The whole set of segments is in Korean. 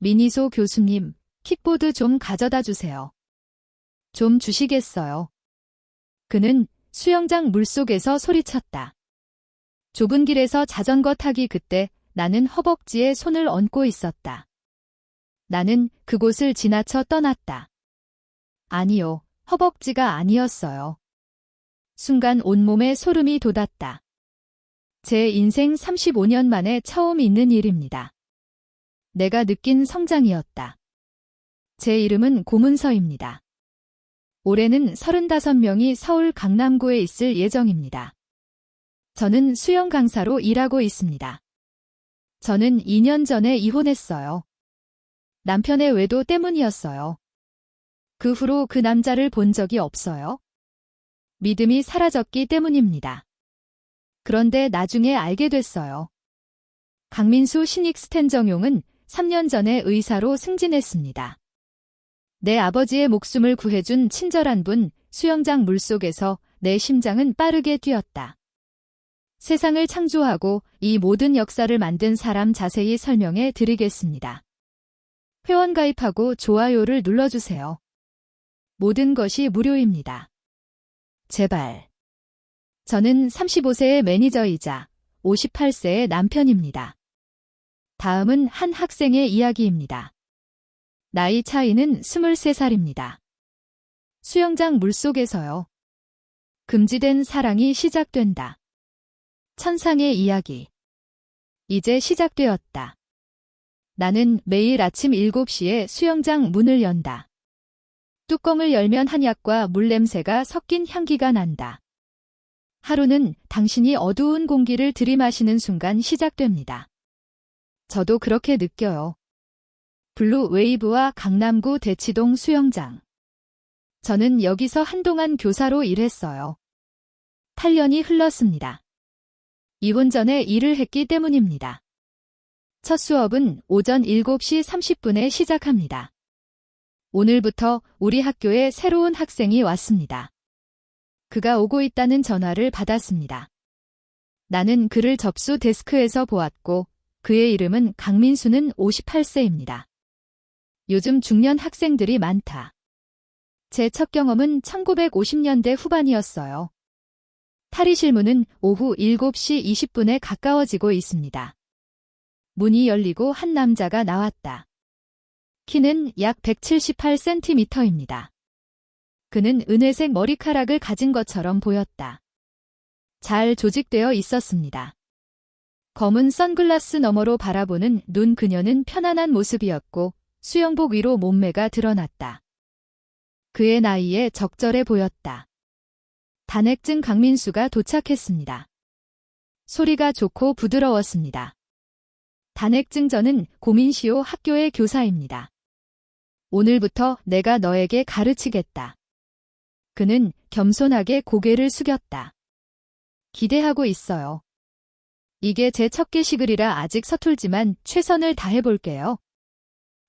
미니소 교수님, 킥보드 좀 가져다 주세요. 좀 주시겠어요? 그는 수영장 물속에서 소리쳤다. 좁은 길에서 자전거 타기 그때 나는 허벅지에 손을 얹고 있었다. 나는 그곳을 지나쳐 떠났다. 아니요, 허벅지가 아니었어요. 순간 온몸에 소름이 돋았다. 제 인생 35년 만에 처음 있는 일입니다. 내가 느낀 성장이었다. 제 이름은 고문서입니다. 올해는 35명이 서울 강남구에 있을 예정입니다. 저는 수영 강사로 일하고 있습니다. 저는 2년 전에 이혼했어요. 남편의 외도 때문이었어요. 그 후로 그 남자를 본 적이 없어요. 믿음이 사라졌기 때문입니다. 그런데 나중에 알게 됐어요. 강민수 신익 스탠정용은 3년 전에 의사로 승진했습니다. 내 아버지의 목숨을 구해준 친절한 분, 수영장 물속에서 내 심장은 빠르게 뛰었다. 세상을 창조하고 이 모든 역사를 만든 사람 자세히 설명해 드리겠습니다. 회원 가입하고 좋아요를 눌러주세요. 모든 것이 무료입니다. 제발. 저는 35세의 매니저이자 58세의 남편입니다. 다음은 한 학생의 이야기입니다. 나이 차이는 23살입니다. 수영장 물속에서요. 금지된 사랑이 시작된다. 천상의 이야기. 이제 시작되었다. 나는 매일 아침 7시에 수영장 문을 연다. 뚜껑을 열면 한약과 물냄새가 섞인 향기가 난다. 하루는 당신이 어두운 공기를 들이마시는 순간 시작됩니다. 저도 그렇게 느껴요. 블루 웨이브와 강남구 대치동 수영장. 저는 여기서 한동안 교사로 일했어요. 8년이 흘렀습니다. 이혼 전에 일을 했기 때문입니다. 첫 수업은 오전 7시 30분에 시작합니다. 오늘부터 우리 학교에 새로운 학생이 왔습니다. 그가 오고 있다는 전화를 받았습니다. 나는 그를 접수 데스크에서 보았고 그의 이름은 강민수는 58세입니다. 요즘 중년 학생들이 많다. 제 첫 경험은 1950년대 후반이었어요. 탈의실문은 오후 7시 20분에 가까워지고 있습니다. 문이 열리고 한 남자가 나왔다. 키는 약 178cm입니다. 그는 은회색 머리카락을 가진 것처럼 보였다. 잘 조직되어 있었습니다. 검은 선글라스 너머로 바라보는 눈 그녀는 편안한 모습이었고 수영복 위로 몸매가 드러났다. 그의 나이에 적절해 보였다. 단액증 강민수가 도착했습니다. 소리가 좋고 부드러웠습니다. 단액증 저는 고민시오 학교의 교사입니다. 오늘부터 내가 너에게 가르치겠다. 그는 겸손하게 고개를 숙였다. 기대하고 있어요. 이게 제 첫 게시글이라 아직 서툴지만 최선을 다해볼게요.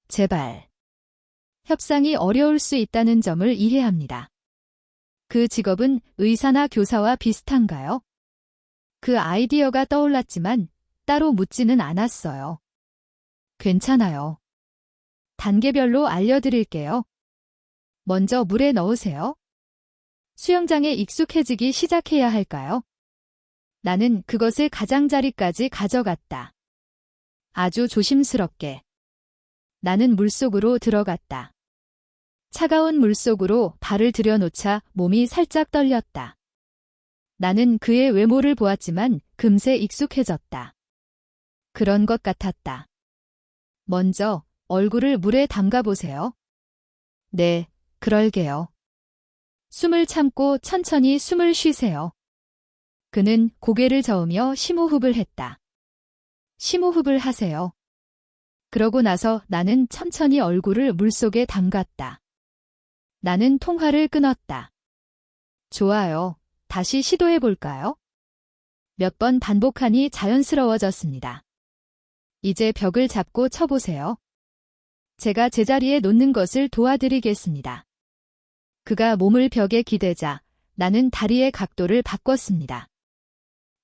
제발. 협상이 어려울 수 있다는 점을 이해합니다. 그 직업은 의사나 교사와 비슷한가요? 그 아이디어가 떠올랐지만 따로 묻지는 않았어요. 괜찮아요. 단계별로 알려드릴게요. 먼저 물에 넣으세요. 수영장에 익숙해지기 시작해야 할까요? 나는 그것을 가장자리까지 가져갔다. 아주 조심스럽게. 나는 물속으로 들어갔다. 차가운 물속으로 발을 들여놓자 몸이 살짝 떨렸다. 나는 그의 외모를 보았지만 금세 익숙해졌다. 그런 것 같았다. 먼저 얼굴을 물에 담가보세요. 네, 그럴게요. 숨을 참고 천천히 숨을 쉬세요. 그는 고개를 저으며 심호흡을 했다. 심호흡을 하세요. 그러고 나서 나는 천천히 얼굴을 물속에 담갔다. 나는 통화를 끊었다. 좋아요. 다시 시도해볼까요? 몇 번 반복하니 자연스러워졌습니다. 이제 벽을 잡고 쳐보세요. 제가 제자리에 놓는 것을 도와드리겠습니다. 그가 몸을 벽에 기대자 나는 다리의 각도를 바꿨습니다.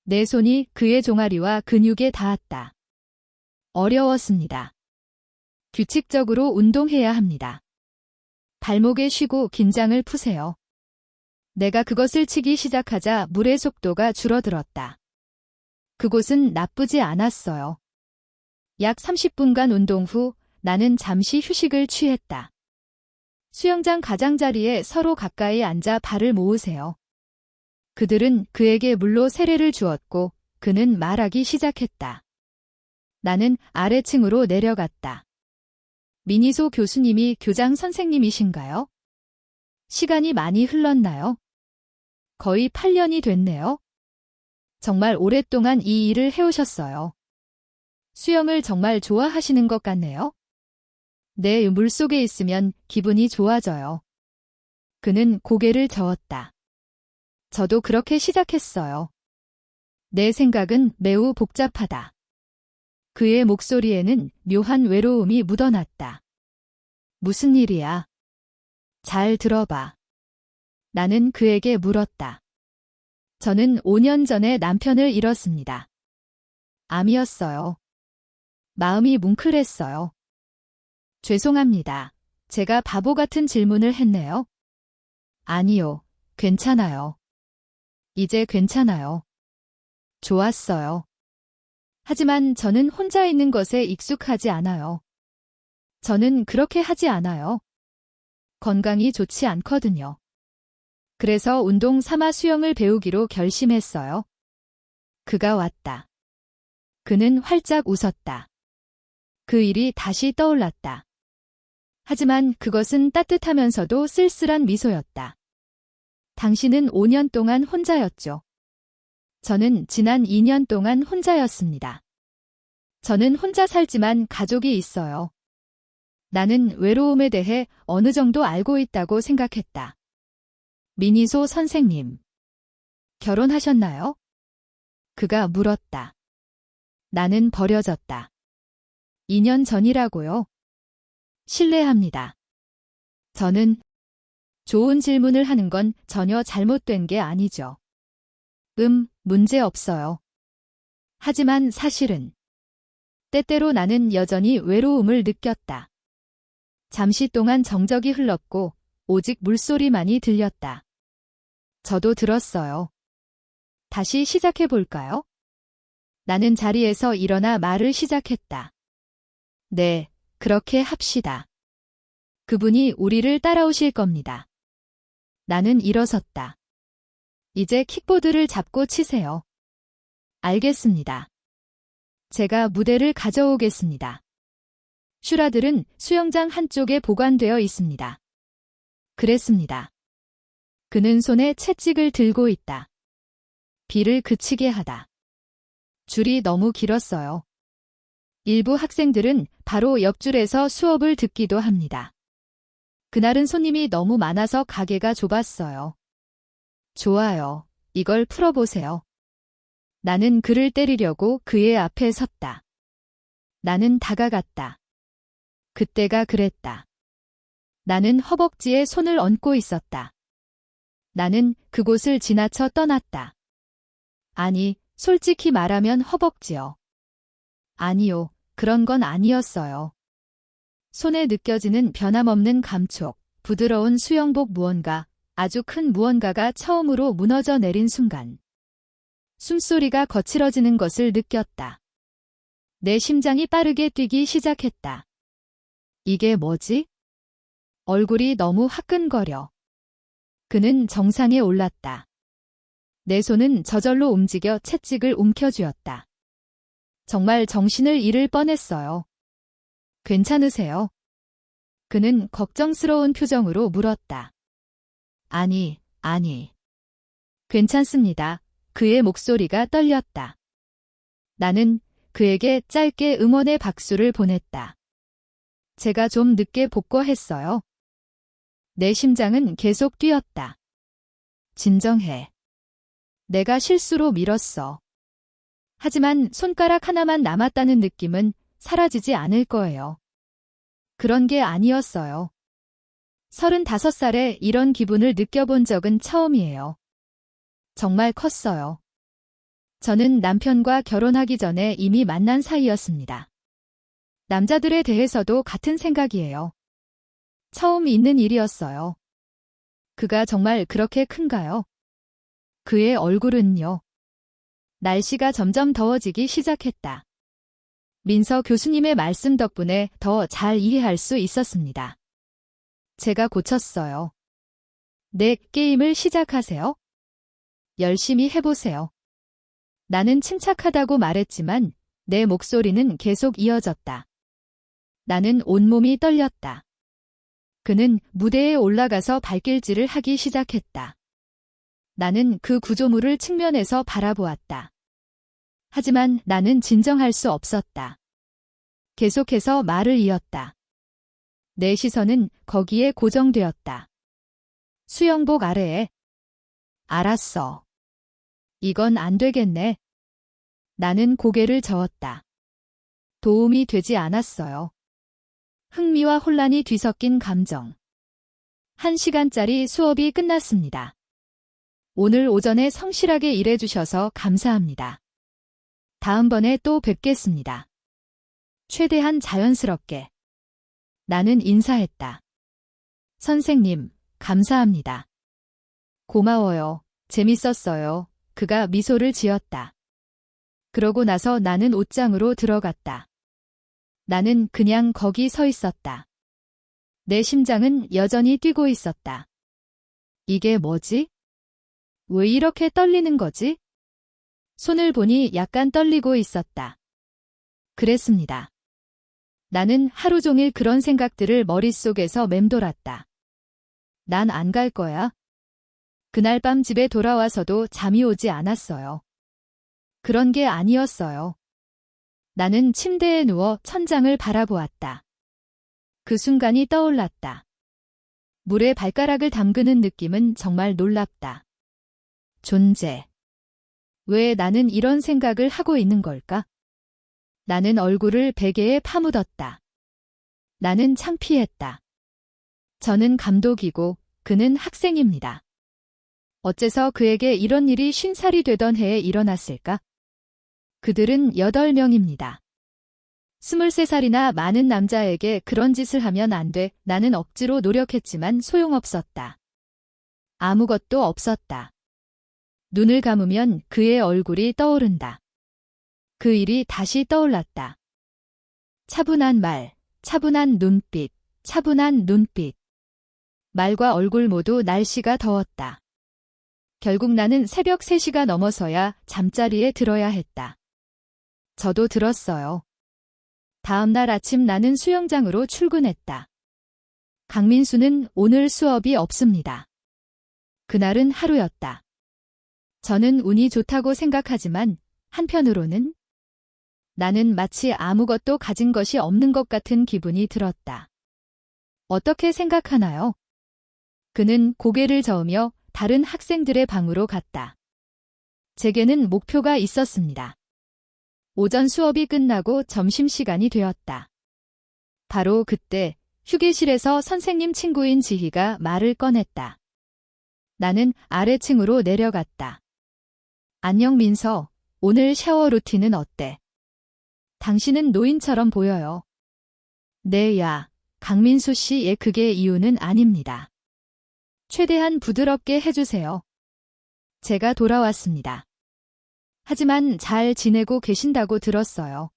내 손이 그의 종아리와 근육에 닿았다. 어려웠습니다. 규칙적으로 운동해야 합니다. 발목에 쉬고 긴장을 푸세요. 내가 그것을 치기 시작하자 물의 속도가 줄어들었다. 그곳은 나쁘지 않았어요. 약 30분간 운동 후 나는 잠시 휴식을 취했다. 수영장 가장자리에 서로 가까이 앉아 발을 모으세요. 그들은 그에게 물로 세례를 주었고 그는 말하기 시작했다. 나는 아래층으로 내려갔다. 미니소 교수님이 교장 선생님이신가요? 시간이 많이 흘렀나요? 거의 8년이 됐네요. 정말 오랫동안 이 일을 해오셨어요. 수영을 정말 좋아하시는 것 같네요. 네, 물속에 있으면 기분이 좋아져요. 그는 고개를 저었다. 저도 그렇게 시작했어요. 내 생각은 매우 복잡하다. 그의 목소리에는 묘한 외로움이 묻어났다. 무슨 일이야? 잘 들어봐. 나는 그에게 물었다. 저는 5년 전에 남편을 잃었습니다. 암이었어요. 마음이 뭉클했어요. 죄송합니다. 제가 바보 같은 질문을 했네요. 아니요, 괜찮아요. 이제 괜찮아요. 좋았어요. 하지만 저는 혼자 있는 것에 익숙하지 않아요. 저는 그렇게 하지 않아요. 건강이 좋지 않거든요. 그래서 운동 삼아 수영을 배우기로 결심했어요. 그가 왔다. 그는 활짝 웃었다. 그 일이 다시 떠올랐다. 하지만 그것은 따뜻하면서도 쓸쓸한 미소였다. 당신은 5년 동안 혼자였죠. 저는 지난 2년 동안 혼자였습니다. 저는 혼자 살지만 가족이 있어요. 나는 외로움에 대해 어느 정도 알고 있다고 생각했다. 미니소 선생님. 결혼하셨나요? 그가 물었다. 나는 버려졌다. 2년 전이라고요? 실례합니다. 저는 좋은 질문을 하는 건 전혀 잘못된 게 아니죠. 문제 없어요. 하지만 사실은 때때로 나는 여전히 외로움을 느꼈다. 잠시 동안 정적이 흘렀고 오직 물소리만이 들렸다. 저도 들었어요. 다시 시작해 볼까요? 나는 자리에서 일어나 말을 시작했다. 네, 그렇게 합시다. 그분이 우리를 따라오실 겁니다. 나는 일어섰다. 이제 킥보드를 잡고 치세요. 알겠습니다. 제가 무대를 가져오겠습니다. 슈라들은 수영장 한쪽에 보관되어 있습니다. 그랬습니다. 그는 손에 채찍을 들고 있다. 비를 그치게 하다. 줄이 너무 길었어요. 일부 학생들은 바로 옆줄에서 수업을 듣기도 합니다. 그날은 손님이 너무 많아서 가게가 좁았어요. 좋아요. 이걸 풀어보세요. 나는 그를 때리려고 그의 앞에 섰다. 나는 다가갔다. 그때가 그랬다. 나는 허벅지에 손을 얹고 있었다. 나는 그곳을 지나쳐 떠났다. 아니, 솔직히 말하면 허벅지요. 아니요, 그런 건 아니었어요. 손에 느껴지는 변함없는 감촉, 부드러운 수영복 무언가, 아주 큰 무언가가 처음으로 무너져 내린 순간. 숨소리가 거칠어지는 것을 느꼈다. 내 심장이 빠르게 뛰기 시작했다. 이게 뭐지? 얼굴이 너무 화끈거려. 그는 정상에 올랐다. 내 손은 저절로 움직여 채찍을 움켜쥐었다. 정말 정신을 잃을 뻔했어요. 괜찮으세요? 그는 걱정스러운 표정으로 물었다. 아니. 괜찮습니다. 그의 목소리가 떨렸다. 나는 그에게 짧게 응원의 박수를 보냈다. 제가 좀 늦게 복구했어요. 내 심장은 계속 뛰었다. 진정해. 내가 실수로 밀었어. 하지만 손가락 하나만 남았다는 느낌은 사라지지 않을 거예요. 그런 게 아니었어요. 35살에 이런 기분을 느껴본 적은 처음이에요. 정말 컸어요. 저는 남편과 결혼하기 전에 이미 만난 사이였습니다. 남자들에 대해서도 같은 생각이에요. 처음 있는 일이었어요. 그가 정말 그렇게 큰가요? 그의 얼굴은요. 날씨가 점점 더워지기 시작했다. 민서 교수님의 말씀 덕분에 더 잘 이해할 수 있었습니다. 제가 고쳤어요. 네, 게임을 시작하세요. 열심히 해보세요. 나는 침착하다고 말했지만 내 목소리는 계속 이어졌다. 나는 온몸이 떨렸다. 그는 무대에 올라가서 발길질을 하기 시작했다. 나는 그 구조물을 측면에서 바라보았다. 하지만 나는 진정할 수 없었다. 계속해서 말을 이었다. 내 시선은 거기에 고정되었다. 수영복 아래에. 알았어. 이건 안 되겠네. 나는 고개를 저었다. 도움이 되지 않았어요. 흥미와 혼란이 뒤섞인 감정. 1시간짜리 수업이 끝났습니다. 오늘 오전에 성실하게 일해주셔서 감사합니다. 다음번에 또 뵙겠습니다. 최대한 자연스럽게. 나는 인사했다. 선생님, 감사합니다. 고마워요. 재밌었어요. 그가 미소를 지었다. 그러고 나서 나는 옷장으로 들어갔다. 나는 그냥 거기 서 있었다. 내 심장은 여전히 뛰고 있었다. 이게 뭐지? 왜 이렇게 떨리는 거지? 손을 보니 약간 떨리고 있었다. 그랬습니다. 나는 하루 종일 그런 생각들을 머릿속에서 맴돌았다. 난 안 갈 거야. 그날 밤 집에 돌아와서도 잠이 오지 않았어요. 그런 게 아니었어요. 나는 침대에 누워 천장을 바라보았다. 그 순간이 떠올랐다. 물에 발가락을 담그는 느낌은 정말 놀랍다. 존재. 왜 나는 이런 생각을 하고 있는 걸까? 나는 얼굴을 베개에 파묻었다. 나는 창피했다. 저는 감독이고 그는 학생입니다. 어째서 그에게 이런 일이 50살이 되던 해에 일어났을까? 그들은 8명입니다. 23살이나 많은 남자에게 그런 짓을 하면 안 돼. 나는 억지로 노력했지만 소용없었다. 아무것도 없었다. 눈을 감으면 그의 얼굴이 떠오른다. 그 일이 다시 떠올랐다. 차분한 말, 차분한 눈빛, 차분한 눈빛. 말과 얼굴 모두 날씨가 더웠다. 결국 나는 새벽 3시가 넘어서야 잠자리에 들어야 했다. 저도 들었어요. 다음 날 아침 나는 수영장으로 출근했다. 강민수는 오늘 수업이 없습니다. 그날은 하루였다. 저는 운이 좋다고 생각하지만 한편으로는 나는 마치 아무것도 가진 것이 없는 것 같은 기분이 들었다. 어떻게 생각하나요? 그는 고개를 저으며 다른 학생들의 방으로 갔다. 제게는 목표가 있었습니다. 오전 수업이 끝나고 점심시간이 되었다. 바로 그때 휴게실에서 선생님 친구인 지희가 말을 꺼냈다. 나는 아래층으로 내려갔다. 안녕 민서, 오늘 샤워 루틴은 어때? 당신은 노인처럼 보여요. 네, 야, 강민수 씨의 그게 이유는 아닙니다. 최대한 부드럽게 해주세요. 제가 돌아왔습니다. 하지만 잘 지내고 계신다고 들었어요.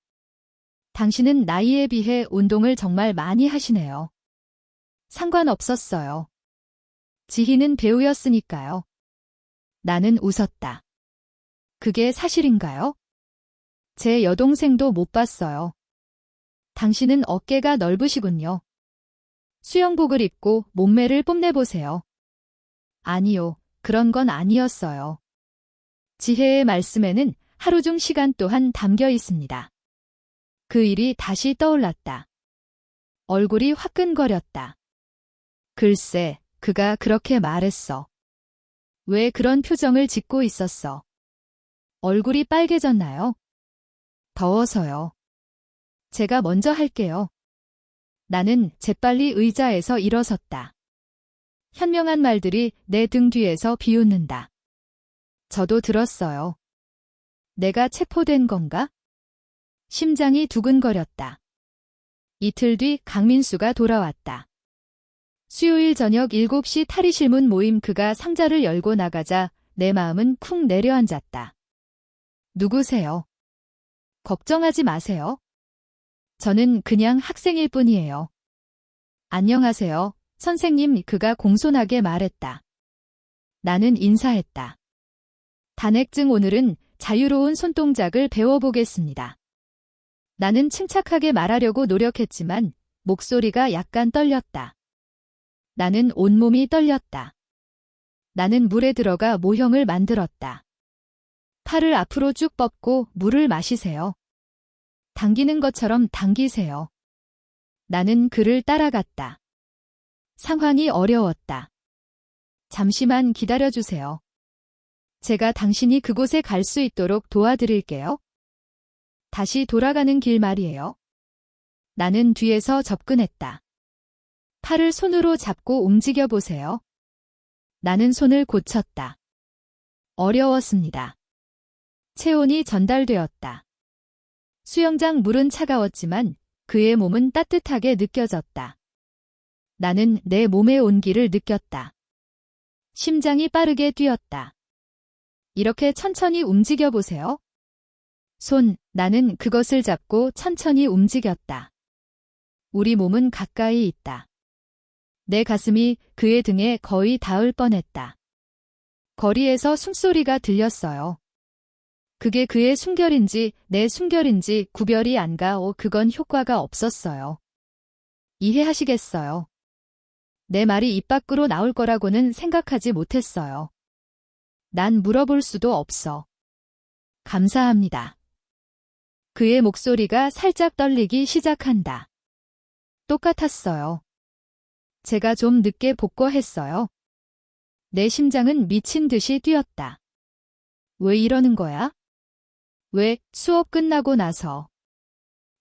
당신은 나이에 비해 운동을 정말 많이 하시네요. 상관없었어요. 지희는 배우였으니까요. 나는 웃었다. 그게 사실인가요? 제 여동생도 못 봤어요. 당신은 어깨가 넓으시군요. 수영복을 입고 몸매를 뽐내보세요. 아니요, 그런 건 아니었어요. 지혜의 말씀에는 하루 중 시간 또한 담겨 있습니다. 그 일이 다시 떠올랐다. 얼굴이 화끈거렸다. 글쎄, 그가 그렇게 말했어. 왜 그런 표정을 짓고 있었어? 얼굴이 빨개졌나요? 더워서요. 제가 먼저 할게요. 나는 재빨리 의자에서 일어섰다. 현명한 말들이 내 등 뒤에서 비웃는다. 저도 들었어요. 내가 체포된 건가? 심장이 두근거렸다. 이틀 뒤 강민수가 돌아왔다. 수요일 저녁 7시 탈의실문 모임. 그가 상자를 열고 나가자 내 마음은 쿵 내려앉았다. 누구세요? 걱정하지 마세요. 저는 그냥 학생일 뿐이에요. 안녕하세요, 선생님. 그가 공손하게 말했다. 나는 인사했다. 단액증. 오늘은 자유로운 손동작을 배워보겠습니다. 나는 침착하게 말하려고 노력했지만 목소리가 약간 떨렸다. 나는 온몸이 떨렸다. 나는 물에 들어가 모형을 만들었다. 팔을 앞으로 쭉 뻗고 물을 마시세요. 당기는 것처럼 당기세요. 나는 그를 따라갔다. 상황이 어려웠다. 잠시만 기다려주세요. 제가 당신이 그곳에 갈 수 있도록 도와드릴게요. 다시 돌아가는 길 말이에요. 나는 뒤에서 접근했다. 팔을 손으로 잡고 움직여 보세요. 나는 손을 고쳤다. 어려웠습니다. 체온이 전달되었다. 수영장 물은 차가웠지만 그의 몸은 따뜻하게 느껴졌다. 나는 내 몸의 온기를 느꼈다. 심장이 빠르게 뛰었다. 이렇게 천천히 움직여 보세요. 나는 그것을 잡고 천천히 움직였다. 우리 몸은 가까이 있다. 내 가슴이 그의 등에 거의 닿을 뻔했다. 거리에서 숨소리가 들렸어요. 그게 그의 숨결인지 내 숨결인지 구별이 안 가. 그건 효과가 없었어요. 이해하시겠어요? 내 말이 입 밖으로 나올 거라고는 생각하지 못했어요. 난 물어볼 수도 없어. 감사합니다. 그의 목소리가 살짝 떨리기 시작한다. 똑같았어요. 제가 좀 늦게 복구했어요. 내 심장은 미친 듯이 뛰었다. 왜 이러는 거야? 왜? 수업 끝나고 나서.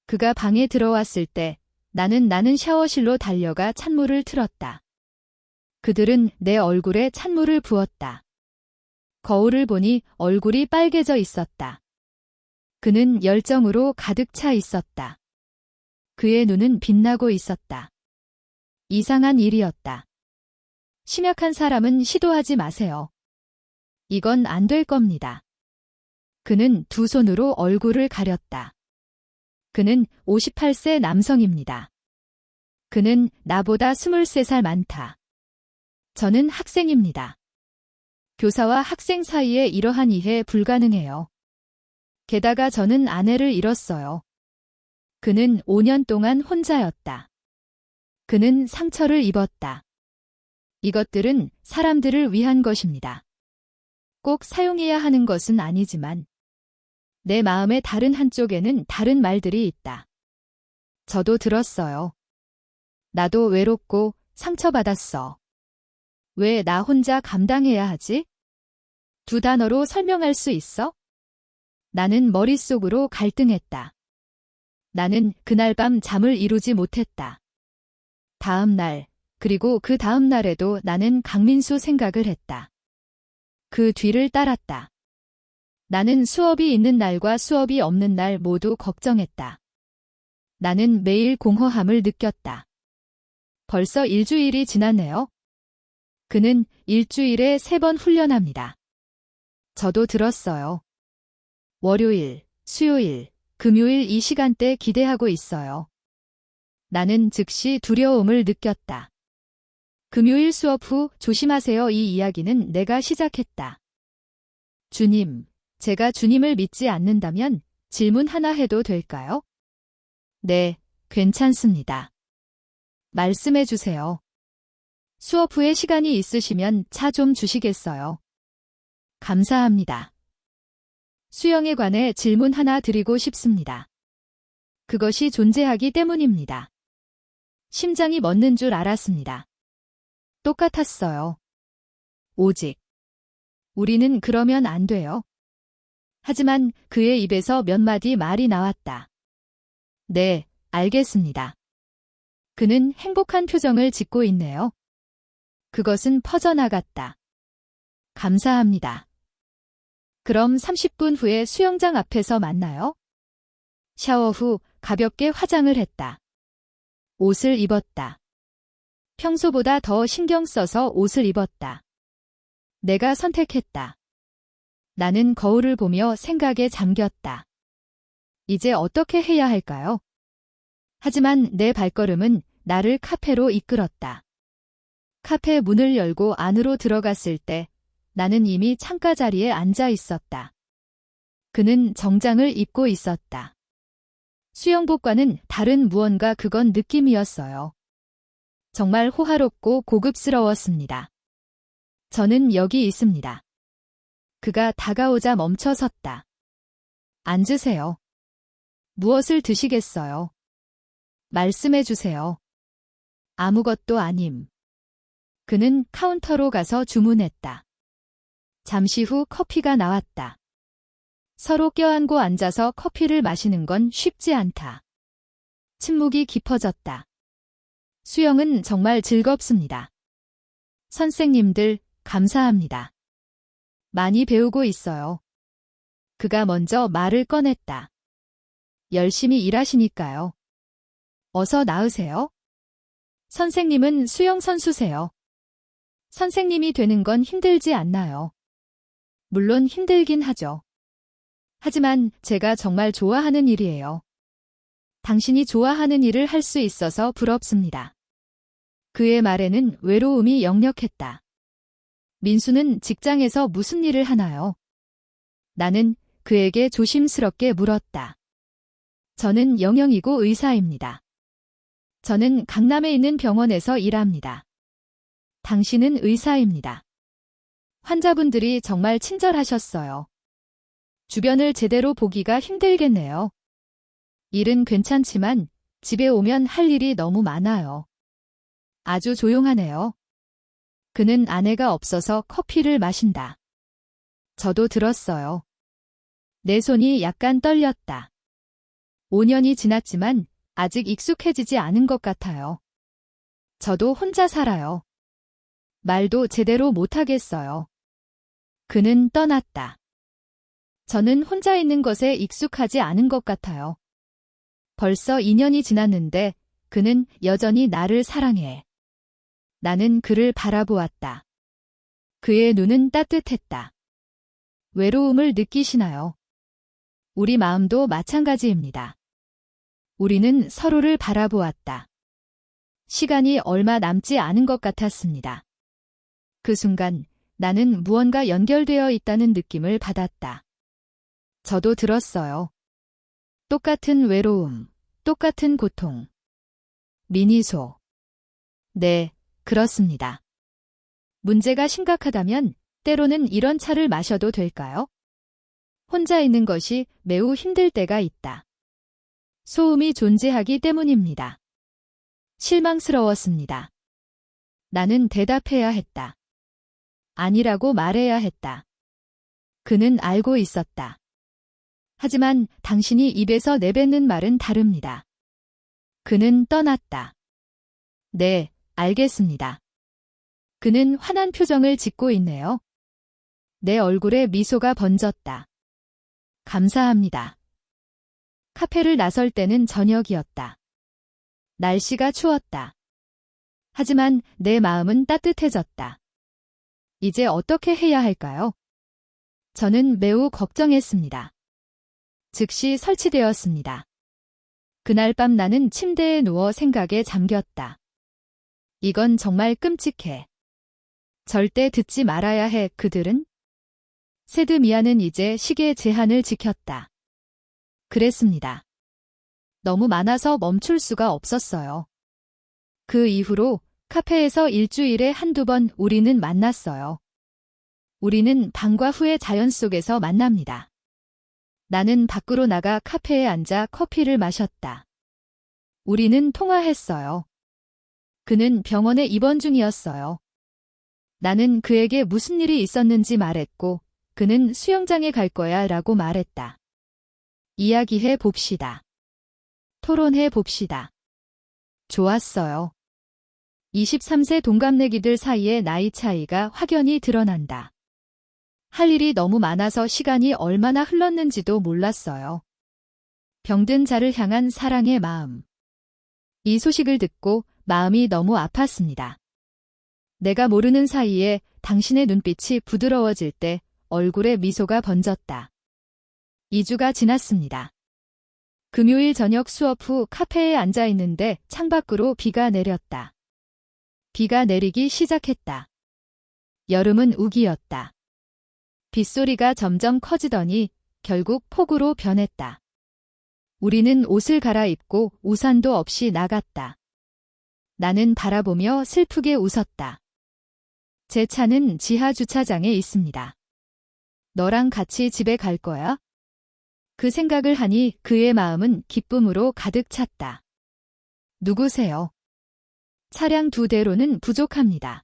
그가 방에 들어왔을 때 나는 샤워실로 달려가 찬물을 틀었다. 그들은 내 얼굴에 찬물을 부었다. 거울을 보니 얼굴이 빨개져 있었다. 그는 열정으로 가득 차 있었다. 그의 눈은 빛나고 있었다. 이상한 일이었다. 심약한 사람은 시도하지 마세요. 이건 안 될 겁니다. 그는 두 손으로 얼굴을 가렸다. 그는 58세 남성입니다. 그는 나보다 23살 많다. 저는 학생입니다. 교사와 학생 사이에 이러한 이해 불가능해요. 게다가 저는 아내를 잃었어요. 그는 5년 동안 혼자였다. 그는 상처를 입었다. 이것들은 사람들을 위한 것입니다. 꼭 사용해야 하는 것은 아니지만 내 마음의 다른 한쪽에는 다른 말들이 있다. 저도 들었어요. 나도 외롭고 상처받았어. 왜 나 혼자 감당해야 하지? 두 단어로 설명할 수 있어? 나는 머릿속으로 갈등했다. 나는 그날 밤 잠을 이루지 못했다. 다음 날, 그리고 그 다음 날에도 나는 강민수 생각을 했다. 그 뒤를 따랐다. 나는 수업이 있는 날과 수업이 없는 날 모두 걱정했다. 나는 매일 공허함을 느꼈다. 벌써 일주일이 지났네요. 그는 일주일에 3번 훈련합니다. 저도 들었어요. 월요일, 수요일, 금요일 이 시간대 기대하고 있어요. 나는 즉시 두려움을 느꼈다. 금요일 수업 후 조심하세요. 이 이야기는 내가 시작했다. 주님, 제가 주님을 믿지 않는다면 질문 하나 해도 될까요? 네, 괜찮습니다. 말씀해 주세요. 수업 후에 시간이 있으시면 차 좀 주시겠어요? 감사합니다. 수영에 관해 질문 하나 드리고 싶습니다. 그것이 존재하기 때문입니다. 심장이 멎는 줄 알았습니다. 똑같았어요. 오직 우리는 그러면 안 돼요. 하지만 그의 입에서 몇 마디 말이 나왔다. 네, 알겠습니다. 그는 행복한 표정을 짓고 있네요. 그것은 퍼져나갔다. 감사합니다. 그럼 30분 후에 수영장 앞에서 만나요? 샤워 후 가볍게 화장을 했다. 옷을 입었다. 평소보다 더 신경 써서 옷을 입었다. 내가 선택했다. 나는 거울을 보며 생각에 잠겼다. 이제 어떻게 해야 할까요? 하지만 내 발걸음은 나를 카페로 이끌었다. 카페 문을 열고 안으로 들어갔을 때 나는 이미 창가 자리에 앉아 있었다. 그는 정장을 입고 있었다. 수영복과는 다른 무언가 그건 느낌이었어요. 정말 호화롭고 고급스러웠습니다. 저는 여기 있습니다. 그가 다가오자 멈춰 섰다. 앉으세요. 무엇을 드시겠어요? 말씀해 주세요. 아무것도 아님. 그는 카운터로 가서 주문했다. 잠시 후 커피가 나왔다. 서로 껴안고 앉아서 커피를 마시는 건 쉽지 않다. 침묵이 깊어졌다. 수영은 정말 즐겁습니다. 선생님들, 감사합니다. 많이 배우고 있어요. 그가 먼저 말을 꺼냈다. 열심히 일하시니까요. 어서 나으세요. 선생님은 수영 선수세요. 선생님이 되는 건 힘들지 않나요? 물론 힘들긴 하죠. 하지만 제가 정말 좋아하는 일이에요. 당신이 좋아하는 일을 할 수 있어서 부럽습니다. 그의 말에는 외로움이 역력했다. 민수는 직장에서 무슨 일을 하나요? 나는 그에게 조심스럽게 물었다. 저는 영영이고 의사입니다. 저는 강남에 있는 병원에서 일합니다. 당신은 의사입니다. 환자분들이 정말 친절하셨어요. 주변을 제대로 보기가 힘들겠네요. 일은 괜찮지만 집에 오면 할 일이 너무 많아요. 아주 조용하네요. 그는 아내가 없어서 커피를 마신다. 저도 들었어요. 내 손이 약간 떨렸다. 5년이 지났지만 아직 익숙해지지 않은 것 같아요. 저도 혼자 살아요. 말도 제대로 못하겠어요. 그는 떠났다. 저는 혼자 있는 것에 익숙하지 않은 것 같아요. 벌써 2년이 지났는데 그는 여전히 나를 사랑해. 나는 그를 바라보았다. 그의 눈은 따뜻했다. 외로움을 느끼시나요? 우리 마음도 마찬가지입니다. 우리는 서로를 바라보았다. 시간이 얼마 남지 않은 것 같았습니다. 그 순간 나는 무언가 연결되어 있다는 느낌을 받았다. 저도 들었어요. 똑같은 외로움, 똑같은 고통. 미니소. 네, 그렇습니다. 문제가 심각하다면 때로는 이런 차를 마셔도 될까요? 혼자 있는 것이 매우 힘들 때가 있다. 소음이 존재하기 때문입니다. 실망스러웠습니다. 나는 대답해야 했다. 아니라고 말해야 했다. 그는 알고 있었다. 하지만 당신이 입에서 내뱉는 말은 다릅니다. 그는 떠났다. 네, 알겠습니다. 그는 환한 표정을 짓고 있네요. 내 얼굴에 미소가 번졌다. 감사합니다. 카페를 나설 때는 저녁이었다. 날씨가 추웠다. 하지만 내 마음은 따뜻해졌다. 이제 어떻게 해야 할까요? 저는 매우 걱정했습니다. 즉시 설치되었습니다. 그날 밤 나는 침대에 누워 생각에 잠겼다. 이건 정말 끔찍해. 절대 듣지 말아야 해. 그들은? 세드미아는 이제 시계 제한을 지켰다. 그랬습니다. 너무 많아서 멈출 수가 없었어요. 그 이후로 카페에서 일주일에 한두 번 우리는 만났어요. 우리는 방과 후의 자연 속에서 만납니다. 나는 밖으로 나가 카페에 앉아 커피를 마셨다. 우리는 통화했어요. 그는 병원에 입원 중이었어요. 나는 그에게 무슨 일이 있었는지 말했고 그는 수영장에 갈 거야 라고 말했다. 이야기해 봅시다. 토론해 봅시다. 좋았어요. 23세 동갑내기들 사이의 나이 차이가 확연히 드러난다. 할 일이 너무 많아서 시간이 얼마나 흘렀는지도 몰랐어요. 병든 자를 향한 사랑의 마음. 이 소식을 듣고 마음이 너무 아팠습니다. 내가 모르는 사이에 당신의 눈빛이 부드러워질 때 얼굴에 미소가 번졌다. 2주가 지났습니다. 금요일 저녁 수업 후 카페에 앉아 있는데 창밖으로 비가 내렸다. 비가 내리기 시작했다. 여름은 우기였다. 빗소리가 점점 커지더니 결국 폭우로 변했다. 우리는 옷을 갈아입고 우산도 없이 나갔다. 나는 바라보며 슬프게 웃었다. 제 차는 지하 주차장에 있습니다. 너랑 같이 집에 갈 거야? 그 생각을 하니 그의 마음은 기쁨으로 가득 찼다. 누구세요? 차량 2대로는 부족합니다.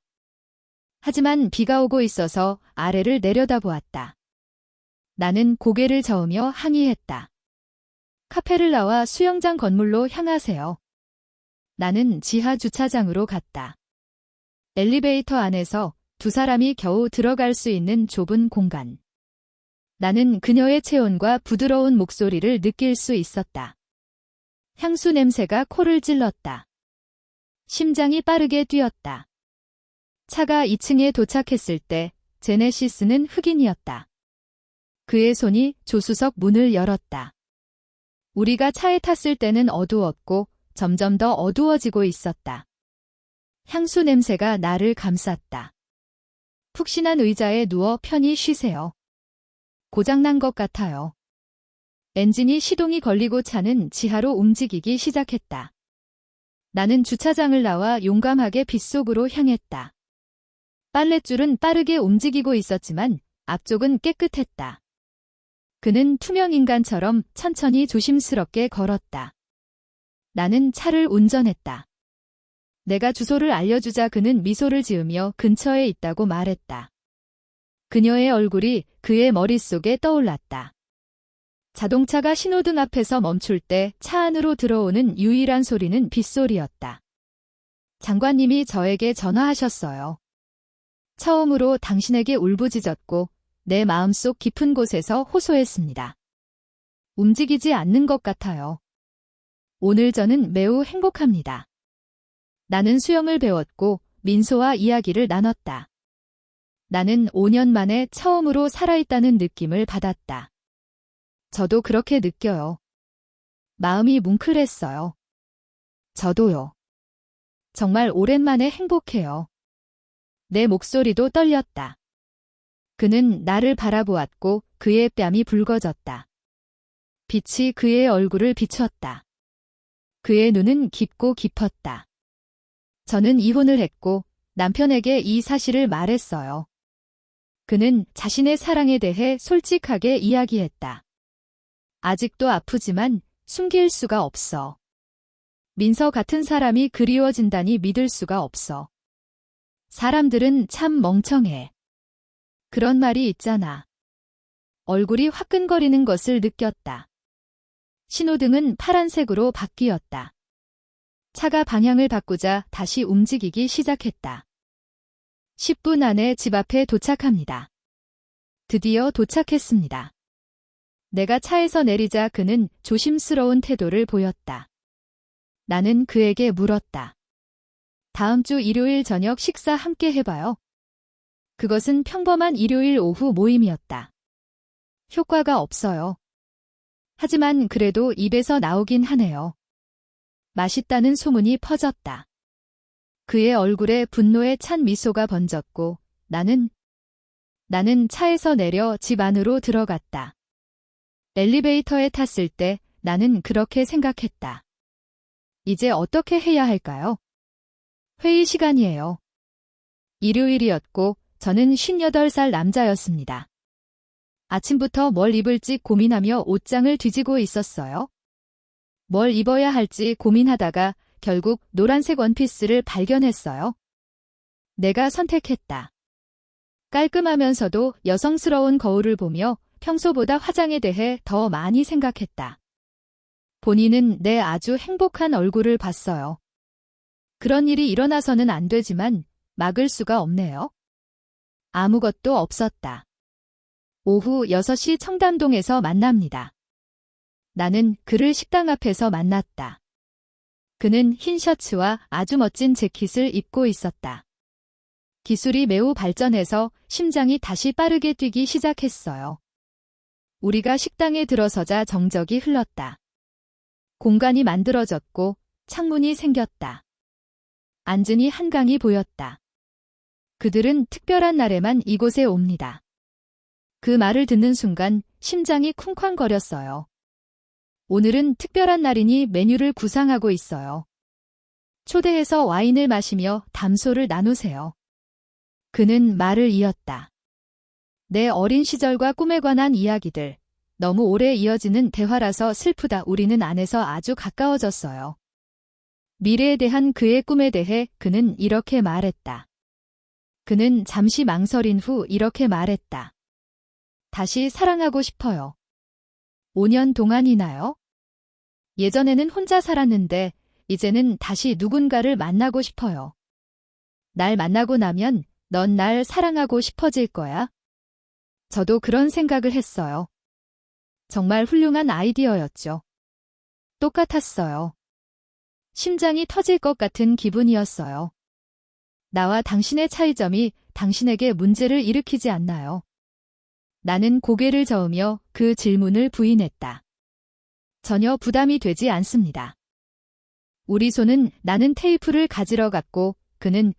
하지만 비가 오고 있어서 아래를 내려다보았다. 나는 고개를 저으며 항의했다. 카페를 나와 수영장 건물로 향하세요. 나는 지하 주차장으로 갔다. 엘리베이터 안에서 2사람이 겨우 들어갈 수 있는 좁은 공간. 나는 그녀의 체온과 부드러운 목소리를 느낄 수 있었다. 향수 냄새가 코를 찔렀다. 심장이 빠르게 뛰었다. 차가 2층에 도착했을 때 제네시스는 흑인이었다. 그의 손이 조수석 문을 열었다. 우리가 차에 탔을 때는 어두웠고 점점 더 어두워지고 있었다. 향수 냄새가 나를 감쌌다. 푹신한 의자에 누워 편히 쉬세요. 고장난 것 같아요. 엔진이 시동이 걸리고 차는 지하로 움직이기 시작했다. 나는 주차장을 나와 용감하게 빗속으로 향했다. 빨랫줄은 빠르게 움직이고 있었지만 앞쪽은 깨끗했다. 그는 투명 인간처럼 천천히 조심스럽게 걸었다. 나는 차를 운전했다. 내가 주소를 알려주자 그는 미소를 지으며 근처에 있다고 말했다. 그녀의 얼굴이 그의 머릿속에 떠올랐다. 자동차가 신호등 앞에서 멈출 때 차 안으로 들어오는 유일한 소리는 빗소리였다. 장관님이 저에게 전화하셨어요. 처음으로 당신에게 울부짖었고 내 마음속 깊은 곳에서 호소했습니다. 움직이지 않는 것 같아요. 오늘 저는 매우 행복합니다. 나는 수영을 배웠고 민소와 이야기를 나눴다. 나는 5년 만에 처음으로 살아있다는 느낌을 받았다. 저도 그렇게 느껴요. 마음이 뭉클했어요. 저도요. 정말 오랜만에 행복해요. 내 목소리도 떨렸다. 그는 나를 바라보았고 그의 뺨이 붉어졌다. 빛이 그의 얼굴을 비췄다. 그의 눈은 깊고 깊었다. 저는 이혼을 했고 남편에게 이 사실을 말했어요. 그는 자신의 사랑에 대해 솔직하게 이야기했다. 아직도 아프지만 숨길 수가 없어. 민서 같은 사람이 그리워진다니 믿을 수가 없어. 사람들은 참 멍청해. 그런 말이 있잖아. 얼굴이 화끈거리는 것을 느꼈다. 신호등은 파란색으로 바뀌었다. 차가 방향을 바꾸자 다시 움직이기 시작했다. 10분 안에 집 앞에 도착합니다. 드디어 도착했습니다. 내가 차에서 내리자 그는 조심스러운 태도를 보였다. 나는 그에게 물었다. 다음 주 일요일 저녁 식사 함께 해봐요. 그것은 평범한 일요일 오후 모임이었다. 효과가 없어요. 하지만 그래도 입에서 나오긴 하네요. 맛있다는 소문이 퍼졌다. 그의 얼굴에 분노에 찬 미소가 번졌고 나는 차에서 내려 집 안으로 들어갔다. 엘리베이터에 탔을 때 나는 그렇게 생각했다. 이제 어떻게 해야 할까요? 회의 시간이에요. 일요일이었고 저는 58살 남자였습니다. 아침부터 뭘 입을지 고민하며 옷장을 뒤지고 있었어요. 뭘 입어야 할지 고민하다가 결국 노란색 원피스를 발견했어요. 내가 선택했다. 깔끔하면서도 여성스러운 거울을 보며 평소보다 화장에 대해 더 많이 생각했다. 본인은 내 아주 행복한 얼굴을 봤어요. 그런 일이 일어나서는 안 되지만 막을 수가 없네요. 아무것도 없었다. 오후 6시 청담동에서 만납니다. 나는 그를 식당 앞에서 만났다. 그는 흰 셔츠와 아주 멋진 재킷을 입고 있었다. 기술이 매우 발전해서 심장이 다시 빠르게 뛰기 시작했어요. 우리가 식당에 들어서자 정적이 흘렀다. 공간이 만들어졌고 창문이 생겼다. 안전히 한강이 보였다. 그들은 특별한 날에만 이곳에 옵니다. 그 말을 듣는 순간 심장이 쿵쾅거렸어요. 오늘은 특별한 날이니 메뉴를 구상하고 있어요. 초대해서 와인을 마시며 담소를 나누세요. 그는 말을 이었다. 내 어린 시절과 꿈에 관한 이야기들, 너무 오래 이어지는 대화라서 슬프다. 우리는 안에서 아주 가까워졌어요. 미래에 대한 그의 꿈에 대해 그는 이렇게 말했다. 그는 잠시 망설인 후 이렇게 말했다. 다시 사랑하고 싶어요. 5년 동안이나요? 예전에는 혼자 살았는데 이제는 다시 누군가를 만나고 싶어요. 날 만나고 나면 넌 날 사랑하고 싶어질 거야. 저도 그런 생각을 했어요. 정말 훌륭한 아이디어였죠. 똑같았어요. 심장이 터질 것 같은 기분이었어요. 나와 당신의 차이점이 당신에게 문제를 일으키지 않나요? 나는 고개를 저으며 그 질문을 부인했다. 전혀 부담이 되지 않습니다. 우리 손은 나는 테이프를 가지러 갔고 그는